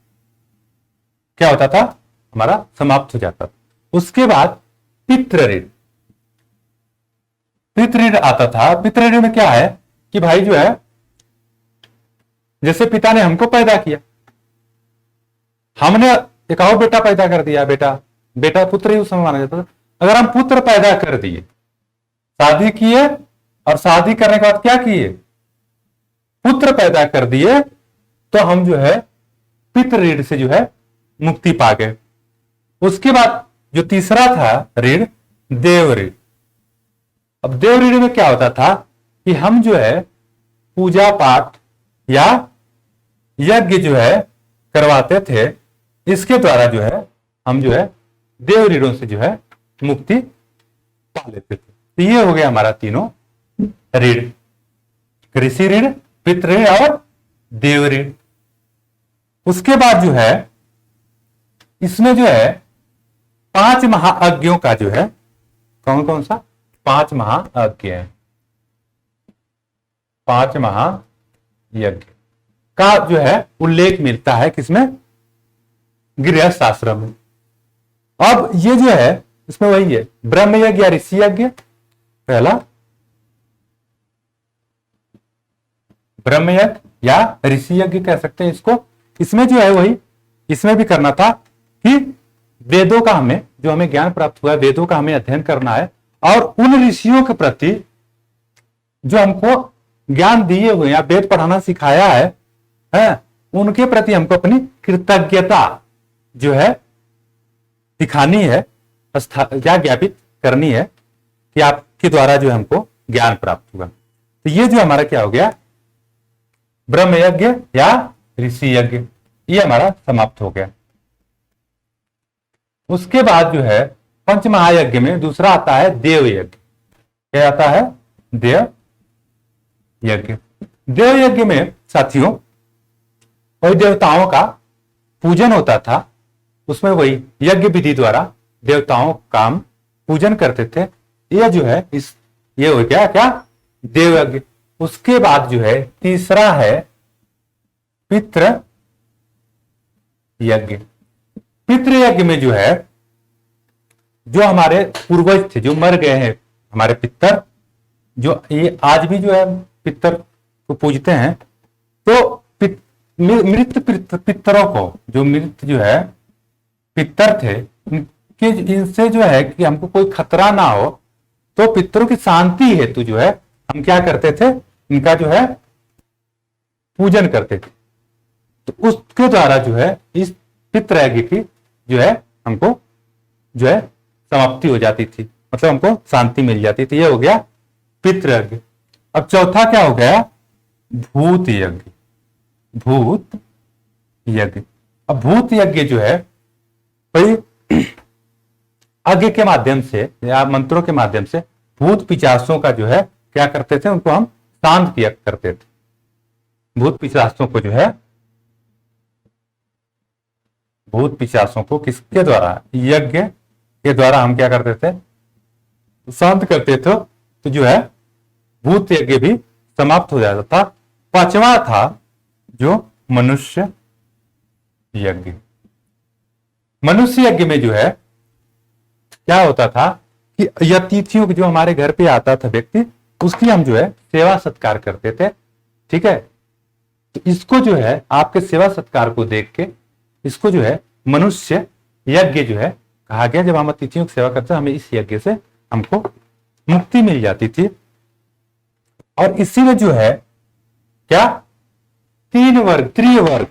Speaker 1: क्या होता था, हमारा समाप्त हो जाता था। उसके बाद पितृ ऋण आता था। पितृ ऋण में क्या है कि भाई जो है जैसे पिता ने हमको पैदा किया, हमने एक और बेटा पैदा कर दिया, बेटा पुत्र ही उस समय माना जाता था। अगर हम पुत्र पैदा कर दिए, शादी किए और शादी करने के बाद क्या किए, पुत्र पैदा कर दिए, तो हम जो है पितृ ऋण से जो है मुक्ति पा गए। उसके बाद जो तीसरा था ऋण, देव ऋण। अब देव ऋण में क्या होता था कि हम जो है पूजा पाठ या यज्ञ जो है करवाते थे, इसके द्वारा जो है हम जो है देव ऋणों से जो है मुक्ति पा लेते थे। तो ये हो गया हमारा तीनों ऋण, ऋषि ऋण, पितृ ऋण और देव ऋण। उसके बाद जो है इसमें जो है 5 महायज्ञों का जो है, कौन कौन सा? 5 महायज्ञ है। 5 महायज्ञ का जो है उल्लेख मिलता है किसमें? गृहस्थ आश्रम में। अब ये जो है इसमें वही है, ब्रह्म यज्ञ या ऋषि यज्ञ, पहला ब्रह्म यज्ञ या ऋषि यज्ञ कह सकते हैं इसको। इसमें जो है वही, इसमें भी करना था कि वेदों का हमें, जो हमें ज्ञान प्राप्त हुआ है, वेदों का हमें अध्ययन करना है और उन ऋषियों के प्रति जो हमको ज्ञान दिए हुए या वेद पढ़ाना सिखाया है, उनके प्रति हमको अपनी कृतज्ञता जो है दिखानी है, या ज्ञापित करनी है कि आपके द्वारा जो हमको ज्ञान प्राप्त हुआ। तो ये जो हमारा क्या हो गया, ब्रह्म यज्ञ या ऋषि यज्ञ, ये हमारा समाप्त हो गया। उसके बाद जो है पंच महायज्ञ में दूसरा आता है देव यज्ञ। क्या आता है? देव यज्ञ। देव यज्ञ में साथियों वही देवताओं का पूजन होता था, उसमें वही यज्ञ विधि द्वारा देवताओं का पूजन करते थे। ये जो है ये हो गया क्या, देव यज्ञ। उसके बाद जो है तीसरा है पितृ यज्ञ। पितृ यज्ञ में जो है जो हमारे पूर्वज थे जो मर गए हैं, हमारे पितर, जो ये आज भी जो है पितर को पूजते हैं, तो मृत पितरों को, जो मृत जो है पितर थे, इनसे जो है कि हमको कोई खतरा ना हो, तो पितरों की शांति हेतु जो है हम क्या करते थे, इनका जो है पूजन करते थे। तो उसके द्वारा जो है इस पितृ यज्ञ की जो है हमको जो है समाप्ति हो जाती थी, मतलब हमको शांति मिल जाती थी। ये हो गया पितृ यज्ञ। अब चौथा क्या हो गया, भूत यज्ञ। भूत यज्ञ। अब भूत यज्ञ जो है भाई यज्ञ के माध्यम से या मंत्रों के माध्यम से भूत पिशाचों का जो है क्या करते थे, उनको हम शांत किया करते थे। भूत पिशाचों को जो है, भूत पिशाचों को किसके द्वारा, यज्ञ के द्वारा हम क्या करते थे, शांत करते थे। तो जो है भूत यज्ञ भी समाप्त हो जाता था। पांचवा था जो मनुष्य यज्ञ। मनुष्य यज्ञ में जो है क्या होता था कि अतिथियों जो हमारे घर पे आता था व्यक्ति, उसकी हम जो है सेवा सत्कार करते थे। ठीक है, तो इसको जो है आपके सेवा सत्कार को देख के इसको जो है मनुष्य यज्ञ जो है कहा गया। जब हम अतिथियों की सेवा करते हैं, हमें इस यज्ञ से हमको मुक्ति मिल जाती थी। और इसी में जो है क्या, तीन वर्ग, त्रिवर्ग,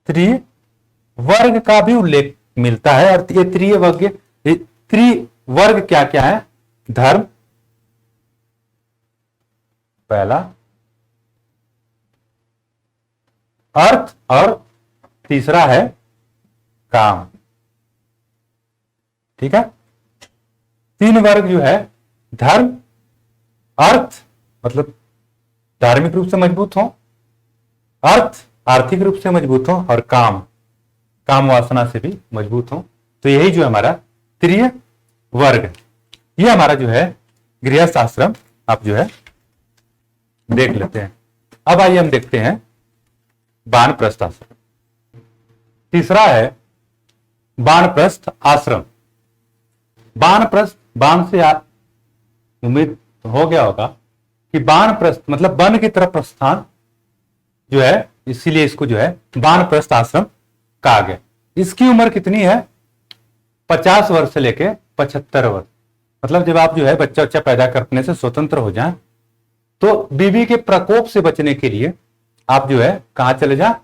Speaker 1: त्रिवर्ग का भी उल्लेख मिलता है। और ये त्रिवर्ग क्या क्या है, धर्म पहला, अर्थ, और तीसरा है काम। ठीक है, तीन वर्ग जो है धर्म, अर्थ मतलब धार्मिक रूप से मजबूत हो, अर्थ आर्थिक रूप से मजबूत हो, और काम काम वासना से भी मजबूत हो। तो यही जो हमारा त्रिय वर्ग, ये हमारा जो है गृहस्थ आश्रम आप जो है देख लेते हैं। अब आइए हम देखते हैं वानप्रस्थ आश्रम। तीसरा है वानप्रस्थ आश्रम। वानप्रस्थ, वान से उम्मीद हो गया होगा कि वानप्रस्थ मतलब वन की तरफ प्रस्थान जो है, इसीलिए इसको जो है वानप्रस्थ आश्रम कहा गया। इसकी उम्र कितनी है, 50 वर्ष से लेके 75 वर्ष। मतलब जब आप जो है बच्चा पैदा करने से स्वतंत्र हो जाएं, तो बीवी के प्रकोप से बचने के लिए आप जो है कहां चले जाएं,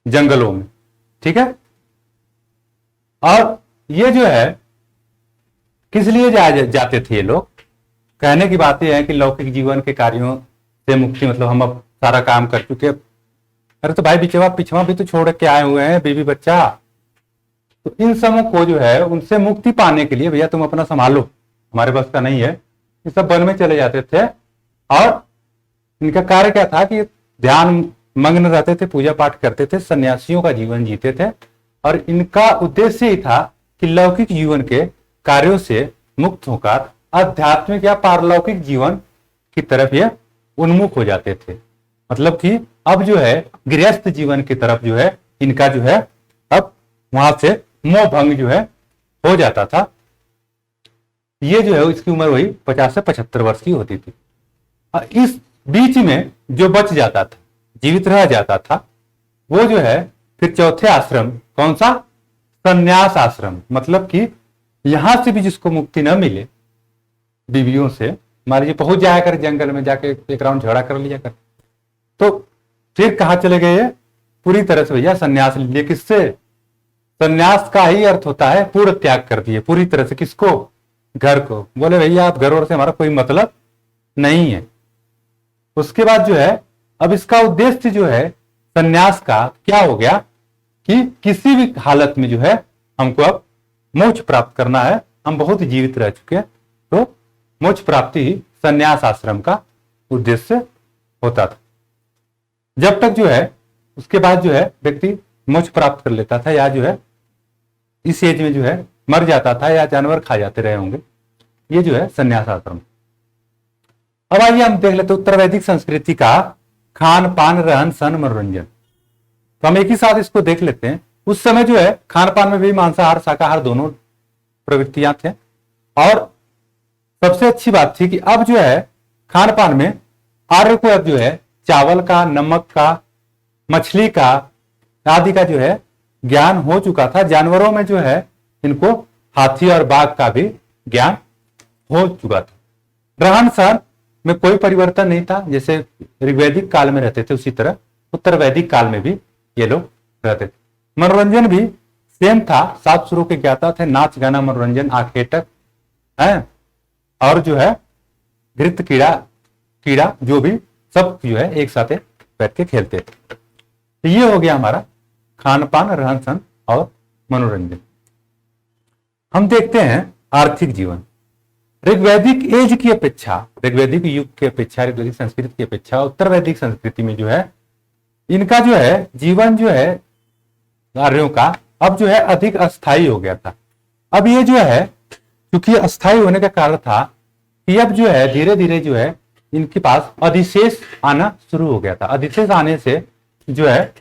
Speaker 1: जंगलों में। ठीक है, और ये जो है किस लिए जाते थे ये लोग, कहने की बात यह है कि लौकिक जीवन के कार्यों से मुक्ति, मतलब हम अब सारा काम कर चुके, अरे तो भाई पिछवा भी तो छोड़ के आए हुए हैं, बीवी बच्चा, तो इन सबों को जो है उनसे मुक्ति पाने के लिए भैया तुम अपना संभालो, हमारे पास का नहीं है, ये सब वन में चले जाते थे। और इनका कार्य क्या था कि ध्यान मग्न रहते थे, पूजा पाठ करते थे, सन्यासियों का जीवन जीते थे। और इनका उद्देश्य ही था कि लौकिक जीवन के कार्यों से मुक्त होकर आध्यात्मिक या पारलौकिक जीवन की तरफ ये उन्मुख हो जाते थे। मतलब कि अब जो है गृहस्थ जीवन की तरफ जो है इनका जो है अब वहां से मोह भंग जो है हो जाता था। ये जो है इसकी उम्र वही 50 से 75 वर्ष की होती थी। और इस बीच में जो बच जाता था, जीवित रह जाता था, वो जो है फिर चौथे आश्रम, कौन सा, संन्यास आश्रम। मतलब कि यहां से भी जिसको मुक्ति न मिले बीवियों से, मान लीजिए पहुंच जाया कर जंगल में जाके एक राउंड झगड़ा कर लिया कर, तो फिर कहां चले गए, पूरी तरह से भैया संन्यास ले लिया। किससे, संन्यास का ही अर्थ होता है पूर्ण त्याग कर दिए, पूरी तरह से। किसको? घर को। बोले भैया आप घर और से हमारा कोई मतलब नहीं है। उसके बाद जो है अब इसका उद्देश्य जो है संन्यास का क्या हो गया कि किसी भी हालत में जो है हमको अब मोक्ष प्राप्त करना है, हम बहुत जीवित रह चुके हैं, तो मोक्ष प्राप्ति ही संन्यास आश्रम का उद्देश्य होता था। जब तक जो है उसके बाद जो है व्यक्ति मोक्ष प्राप्त कर लेता था या जो है इस एज में जो है मर जाता था या जानवर खा जाते रहे होंगे, ये जो है संन्यास आश्रम। अब आइए हम देख लेते उत्तर वैदिक संस्कृति का खान पान रहन सहन मनोरंजन। तो हम एक ही साथ इसको देख लेते हैं। उस समय जो है खान पान में भी मांसाहार शाकाहार दोनों प्रवृत्तियां थे, और सबसे अच्छी बात थी कि अब जो है खान पान में आर्य को अब जो है चावल का, नमक का, मछली का आदि का जो है ज्ञान हो चुका था। जानवरों में जो है इनको हाथी और बाघ का भी ज्ञान हो चुका था। रहन सहन में कोई परिवर्तन नहीं था, जैसे ऋग्वैदिक काल में रहते थे उसी तरह उत्तर वैदिक काल में भी ये लोग रहते थे। मनोरंजन भी सेम था, 7 सुरों के ज्ञाता थे, नाच गाना मनोरंजन आखेटक है, और जो है घृत कीड़ा जो भी सब जो है एक साथ बैठ के खेलते थे। तो ये हो गया हमारा खान पान रहन सहन और मनोरंजन। हम देखते हैं आर्थिक जीवन। ऋग्वैदिक एज की अपेक्षा, ऋग्वैदिक युग की अपेक्षा, ऋग्वैदिक संस्कृति की अपेक्षा उत्तर वैदिक संस्कृति में जो है इनका जो है जीवन जो है आर्यों का अब जो है अधिक अस्थायी हो गया था। अब ये जो है क्योंकि अस्थायी होने का कारण था कि अब जो है धीरे धीरे जो है इनके पास अधिशेष आना शुरू हो गया था। अधिशेष आने से जो है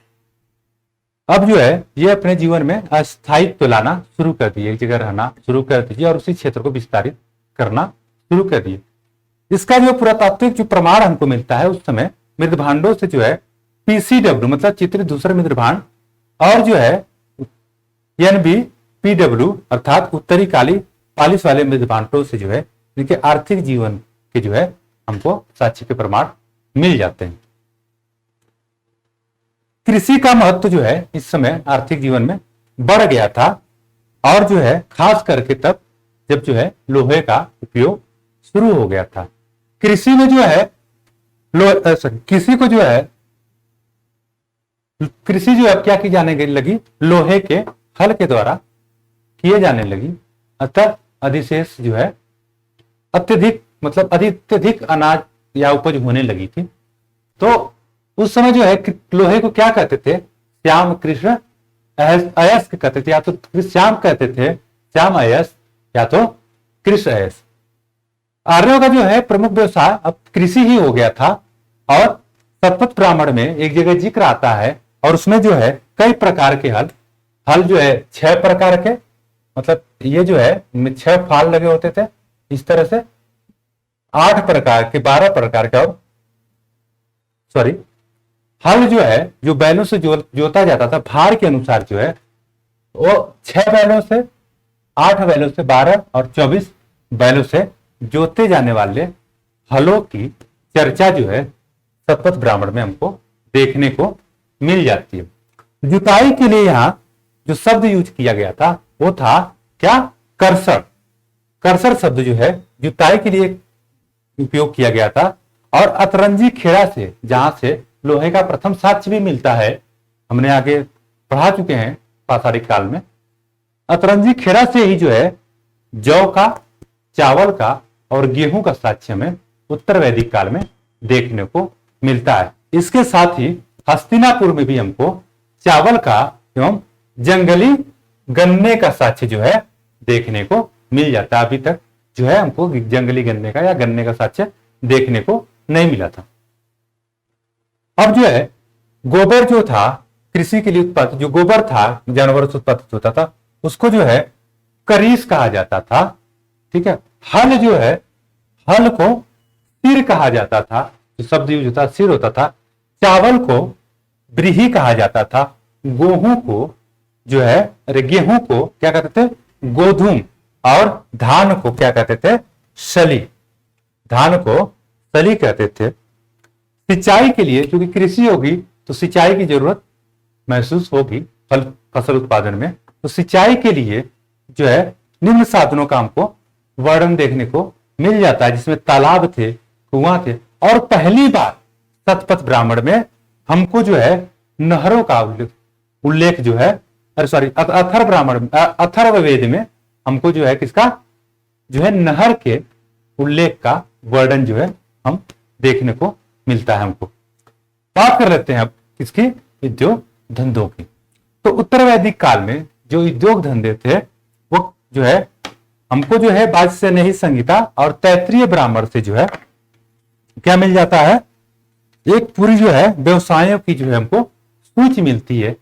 Speaker 1: अब जो है ये अपने जीवन में अस्थायित्व लाना शुरू कर दिए, एक जगह रहना शुरू कर दिए और उसी क्षेत्र को विस्तारित करना शुरू कर दिए। इसका जो पुरातात्विक जो प्रमाण हमको मिलता है उस समय मृदभांडों से जो है पीसीडब्ल्यू मतलब चित्रित दूसरे मृदभांड और जो है एनबीपीडब्ल्यू अर्थात उत्तरी काली पालिश वाले मृदभांडों से जो है इनके आर्थिक जीवन के जो है हमको साक्ष्य के प्रमाण मिल जाते हैं। कृषि का महत्व जो है इस समय आर्थिक जीवन में बढ़ गया था, और जो है खास करके तब जब जो है लोहे का उपयोग शुरू हो गया था। कृषि में जो है कृषि जो है क्या की जाने लगी, लोहे के हल के द्वारा किए जाने लगी। अतः अधिशेष जो है अत्यधिक अनाज या उपज होने लगी थी। तो उस समय जो है लोहे को क्या कहते थे, श्याम कृष्ण अयस्क कहते थे, या तो श्याम कहते थे श्याम अयस्क या तो कृष्ण अयस्क। आर्यों का जो है प्रमुख व्यवसाय अब कृषि ही हो गया था, और शतपथ ब्राह्मण में एक जगह जिक्र आता है और उसमें जो है कई प्रकार के हल जो है 6 प्रकार के, मतलब ये जो है 6 फाल लगे होते थे, इस तरह से 8 प्रकार के 12 प्रकार के, और सॉरी हल जो है जो बैलों से जोता जाता था भार के अनुसार जो है वो 6 बैलों से 8 बैलों से 12 और 24 बैलों से जोते जाने वाले हलों की चर्चा जो है शतपथ ब्राह्मण में हमको देखने को मिल जाती है। जुताई के लिए यहां जो शब्द यूज किया गया था वो था क्या, करसर। करसर शब्द जो है जुताई के लिए उपयोग किया गया था। और अतरंजी खेड़ा से, जहां से लोहे का प्रथम साक्ष्य भी मिलता है, हमने आगे पढ़ा चुके हैं पाषाणिक काल में, अतरंजी खेड़ा से ही जो है जौ का, चावल का और गेहूं का साक्ष्य में उत्तर वैदिक काल में देखने को मिलता है। इसके साथ ही हस्तिनापुर में भी हमको चावल का एवं जंगली गन्ने का साक्ष्य जो है देखने को मिल जाता है। अभी तक जो है हमको जंगली गन्ने का या गन्ने का साक्ष्य देखने को नहीं मिला था। अब जो है गोबर जो था कृषि के लिए उत्पादित, जो गोबर था जानवरों से उत्पादित होता था, उसको जो है करीस कहा जाता था। ठीक है, हल जो है हल को सिर कहा जाता था, जो शब्द यूज होता सिर होता था। चावल को ब्रीही कहा जाता था। गेहूं को जो है गेहूं को क्या कहते थे, गोधूम, और धान को क्या कहते थे, सली। धान को सली कहते थे। सिंचाई के लिए, क्योंकि कृषि होगी तो सिंचाई की जरूरत महसूस होगी फसल उत्पादन में, तो सिंचाई के लिए जो है निम्न साधनों का हमको वर्णन देखने को मिल जाता है, जिसमें तालाब थे, कुआं थे, और पहली बार शतपथ ब्राह्मण में हमको जो है नहरों का उल्लेख जो है, अरे सॉरी, अथर्व ब्राह्मण, अथर्ववेद में हमको जो है किसका जो है नहर के उल्लेख का वर्णन जो है हम देखने को मिलता है हमको। बात कर लेते हैं अब किसकी, उद्योग धंधों की। तो उत्तर वैदिक काल में जो उद्योग धंधे थे वो जो है हमको जो है वाजसेनेयी संहिता और तैत्तिरीय ब्राह्मण से जो है क्या मिल जाता है, एक पूरी जो है व्यवसायों की जो है हमको सूची मिलती है।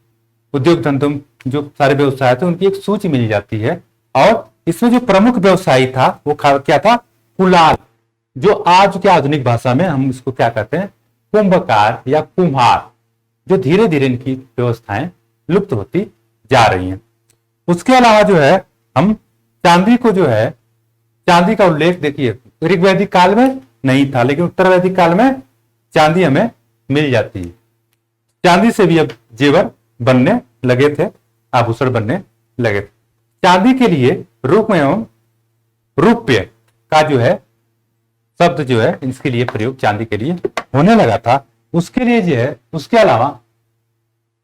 Speaker 1: उद्योग धंधों जो सारे व्यवसाय थे उनकी एक सूची मिल जाती है, और इसमें जो प्रमुख व्यवसायी था वो क्या था, कुलाल, जो आज के आधुनिक भाषा में हम इसको क्या कहते हैं, कुंभकार या कुम्हार, जो धीरे धीरे इनकी व्यवस्थाएं लुप्त होती जा रही हैं। उसके अलावा जो है हम चांदी को जो है, चांदी का उल्लेख देखिए ऋग्वैदिक काल में नहीं था, लेकिन उत्तर वैदिक काल में चांदी हमें मिल जाती है। चांदी से भी अब जेवर बनने लगे थे, आभूषण बनने लगे थे। चांदी के लिए रूप एवं रूप्य का जो है शब्द जो है इसके लिए प्रयोग चांदी के लिए होने लगा था। उसके लिए जो है, उसके अलावा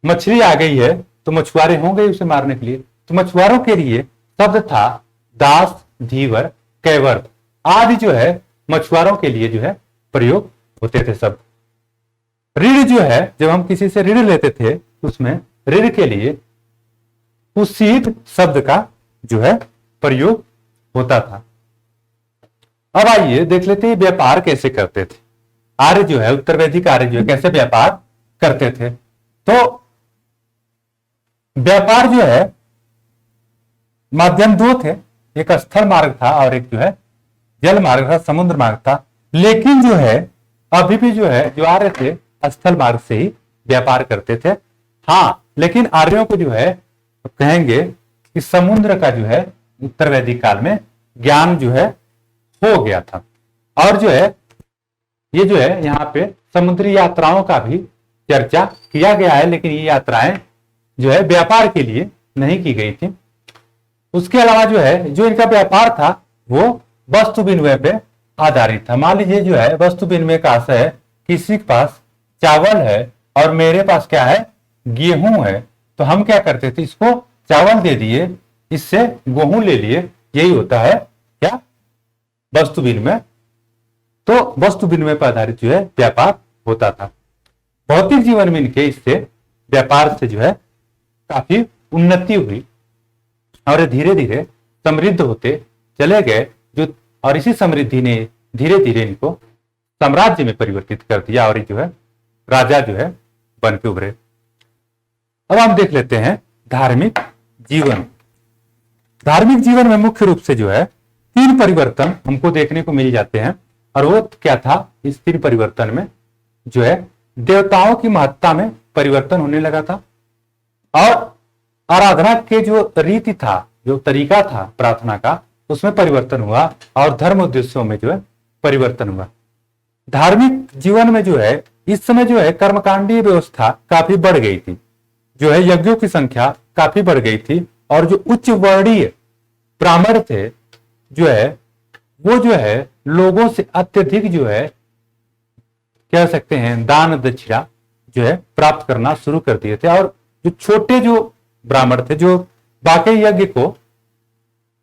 Speaker 1: मछली आ गई है तो मछुआरे होंगे उसे मारने के लिए, तो मछुआरों के लिए शब्द था दास, धीवर, कैवर्त आदि जो है मछुआरों के लिए जो है प्रयोग होते थे शब्द। ऋण जो है, जब हम किसी से ऋण लेते थे उसमें ऋण के लिए कुसीद शब्द का जो है प्रयोग होता था। अब आइए देख लेते हैं व्यापार कैसे करते थे। आर्य जो है, उत्तर वैदिक आर्य जो है कैसे व्यापार करते थे। तो व्यापार जो है माध्यम दो थे, एक स्थल मार्ग था और एक जो है जल मार्ग था, समुद्र मार्ग था। लेकिन जो है अभी भी जो है जो आर्य थे स्थल मार्ग से ही व्यापार करते थे। हाँ, लेकिन आर्यों को जो है कहेंगे कि समुद्र का जो है उत्तर वैदिक काल में ज्ञान जो है हो गया था। और जो है ये जो है यहाँ पे समुद्री यात्राओं का भी चर्चा किया गया है, लेकिन ये यात्राएं जो है व्यापार के लिए नहीं की गई थी। उसके अलावा जो है जो इनका व्यापार था वो वस्तु विनिमय पे आधारित था। मान लीजिए जो है वस्तु विनिमय का आशय है, किसी के पास चावल है और मेरे पास क्या है, गेहूं है, तो हम क्या करते थे, इसको चावल दे दिए, इससे गेहूं ले लिए, यही होता है क्या, वस्तु विनिमय। तो वस्तु विनिमय पर आधारित जो है व्यापार होता था। भौतिक जीवन में इनके इससे व्यापार से जो है काफी उन्नति हुई और धीरे धीरे समृद्ध होते चले गए जो, और इसी समृद्धि ने धीरे धीरे इनको साम्राज्य में परिवर्तित कर दिया और जो है राजा जो है बन के उभरे। अब हम देख लेते हैं धार्मिक जीवन। धार्मिक जीवन में मुख्य रूप से जो है तीन परिवर्तन हमको देखने को मिल जाते हैं, और वो क्या था, इस तीन परिवर्तन में जो है देवताओं की महत्ता में परिवर्तन होने लगा था, और आराधना के जो रीति था, जो तरीका था प्रार्थना का, उसमें परिवर्तन हुआ, और धर्म उद्देश्यों में जो है परिवर्तन हुआ। धार्मिक जीवन में जो है इस समय जो है कर्मकांडीय व्यवस्था काफी बढ़ गई थी, जो है यज्ञों की संख्या काफी बढ़ गई थी, और जो उच्च वर्णीय ब्राह्मण थे जो है वो जो है लोगों से अत्यधिक जो है कह सकते हैं दान दक्षिणा जो है प्राप्त करना शुरू कर दिए थे, और जो छोटे जो ब्राह्मण थे जो बाकी यज्ञ को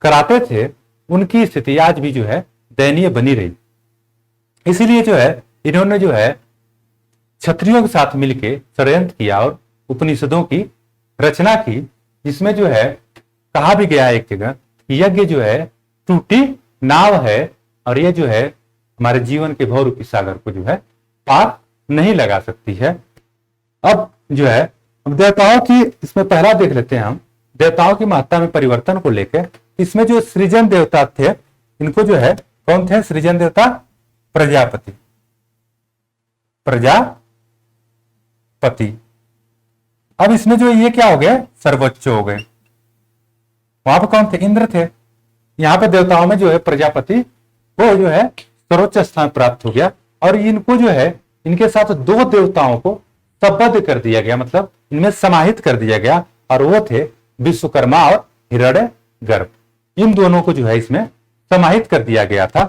Speaker 1: कराते थे उनकी स्थिति आज भी जो है दयनीय बनी रही। इसीलिए जो है इन्होंने जो है क्षत्रियों के साथ मिलकर षड्यंत्र किया और उपनिषदों की रचना की, जिसमें जो है कहा भी गया एक जगह कि यज्ञ जो है टूटी नाव है, और यह जो है हमारे जीवन के भवरूपी सागर को जो है पार नहीं लगा सकती है। अब जो है देवताओं की, इसमें पहला देख लेते हैं हम देवताओं की महत्ता में परिवर्तन को लेकर। इसमें जो सृजन देवता थे इनको जो है कौन थे सृजन देवता, प्रजापति। प्रजापति। अब इसमें जो ये क्या हो गए, सर्वोच्च हो गए। वहां पर कौन थे, इंद्र थे। यहाँ पे देवताओं में जो है प्रजापति वो जो है सर्वोच्च स्थान प्राप्त हो गया, और इनको जो है इनके साथ दो देवताओं को संबद्ध कर दिया गया, मतलब इनमें समाहित कर दिया गया, और वो थे विश्वकर्मा और हिरण्य गर्भ, इन दोनों को जो है इसमें समाहित कर दिया गया था।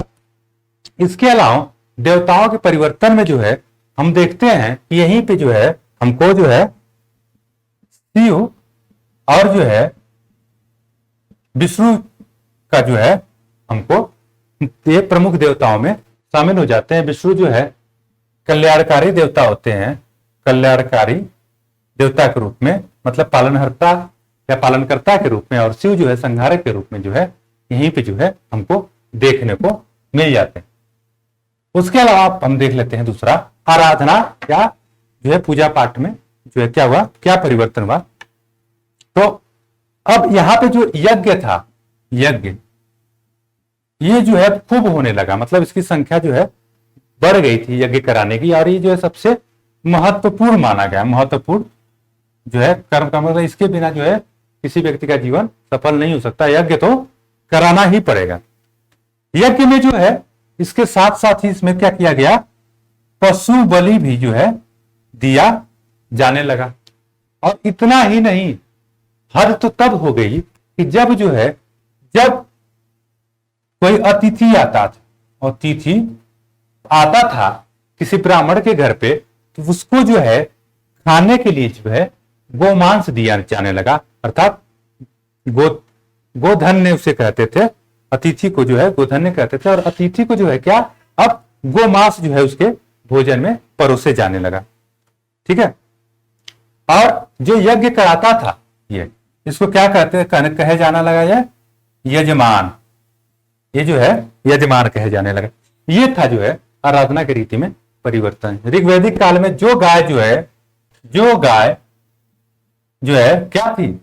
Speaker 1: इसके अलावा देवताओं के परिवर्तन में जो है हम देखते हैं कि यहीं पे जो है हमको जो है शिव और जो है विष्णु का जो है हमको ये प्रमुख देवताओं में शामिल हो जाते हैं। विष्णु जो है कल्याणकारी देवता होते हैं, कल्याणकारी देवता के रूप में, मतलब पालनहर्ता या पालनकर्ता के रूप में, और शिव जो है संहारक के रूप में जो है यहीं पे जो है हमको देखने को मिल जाते हैं। उसके अलावा हम देख लेते हैं दूसरा, आराधना या जो है पूजा पाठ में जो है क्या हुआ, क्या परिवर्तन हुआ। तो अब यहां पे जो यज्ञ था, यज्ञ ये जो है खूब होने लगा, मतलब इसकी संख्या जो है बढ़ गई थी यज्ञ कराने की, और ये जो है सबसे महत्वपूर्ण माना गया, महत्वपूर्ण जो है कर्म का, मतलब इसके बिना जो है किसी व्यक्ति का जीवन सफल नहीं हो सकता, यज्ञ तो कराना ही पड़ेगा। यज्ञ में जो है इसके साथ साथ ही इसमें क्या किया गया, पशु बलि भी जो है दिया जाने लगा। और इतना ही नहीं, हद तो तब हो गई कि जब जो है जब कोई अतिथि आता था, अतिथि आता था किसी ब्राह्मण के घर पे, तो उसको जो है खाने के लिए जो है गोमांस दिया जाने लगा, अर्थात गोधन्य उसे कहते थे, अतिथि को जो है गोधन्य कहते थे, और अतिथि को जो है क्या अब गोमांस जो है उसके भोजन में परोसे जाने लगा। ठीक है, और जो यज्ञ कराता था ये, इसको क्या कहते कहे जाना लगा, ये यजमान, ये जो है यजमान कहे जाने लगा। ये था जो है आराधना की रीति में परिवर्तन। ऋग्वैदिक काल में जो गाय जो है क्या थी,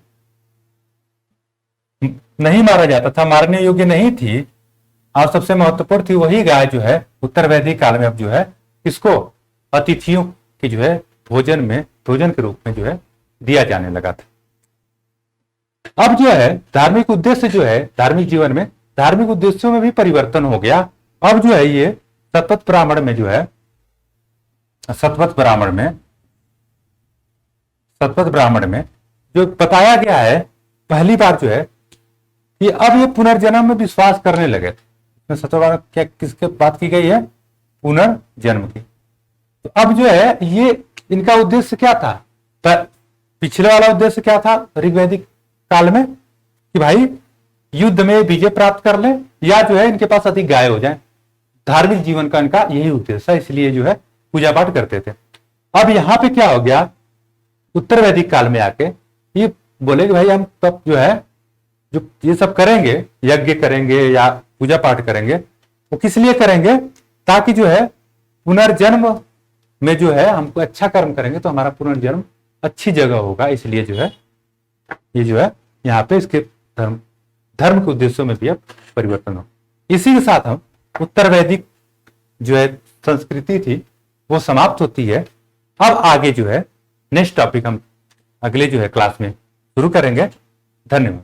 Speaker 1: नहीं मारा जाता था, मारने योग्य नहीं थी, और सबसे महत्वपूर्ण थी, वही गाय जो है उत्तर वैदिक काल में अब जो है इसको अतिथियों की जो है भोजन के रूप में जो है दिया जाने लगा था। अब जो है धार्मिक उद्देश्य जो है धार्मिक जीवन में, धार्मिक उद्देश्यों में भी परिवर्तन हो गया। अब जो है ये शतपथ ब्राह्मण में जो है, शतपथ ब्राह्मण में जो बताया गया है पहली बार जो है कि अब ये पुनर्जन्म में विश्वास करने लगे थे। शतपथ क्या किसके बात की गई है, पुनर्जन्म की। तो अब जो है ये इनका उद्देश्य क्या था, पिछले वाला उद्देश्य क्या था ऋग्वैदिक काल में, कि भाई युद्ध में विजय प्राप्त कर ले, या जो है इनके पास अधिक गाय हो जाए। धार्मिक जीवन का इनका यही उद्देश्य है, इसलिए जो है पूजा पाठ करते थे। अब यहां पे क्या हो गया, उत्तर वैदिक काल में आके ये बोले कि भाई हम तब जो है जो ये सब करेंगे, यज्ञ करेंगे या पूजा पाठ करेंगे, वो किस लिए करेंगे, ताकि जो है पुनर्जन्म में जो है हमको अच्छा कर्म करेंगे तो हमारा पुनर्जन्म अच्छी जगह होगा। इसलिए जो है ये जो है यहाँ पे इसके धर्म के उद्देश्यों में भी अब परिवर्तन हो। इसी के साथ हम उत्तर वैदिक जो है संस्कृति थी वो समाप्त होती है। अब आगे जो है नेक्स्ट टॉपिक हम अगले जो है क्लास में शुरू करेंगे। धन्यवाद।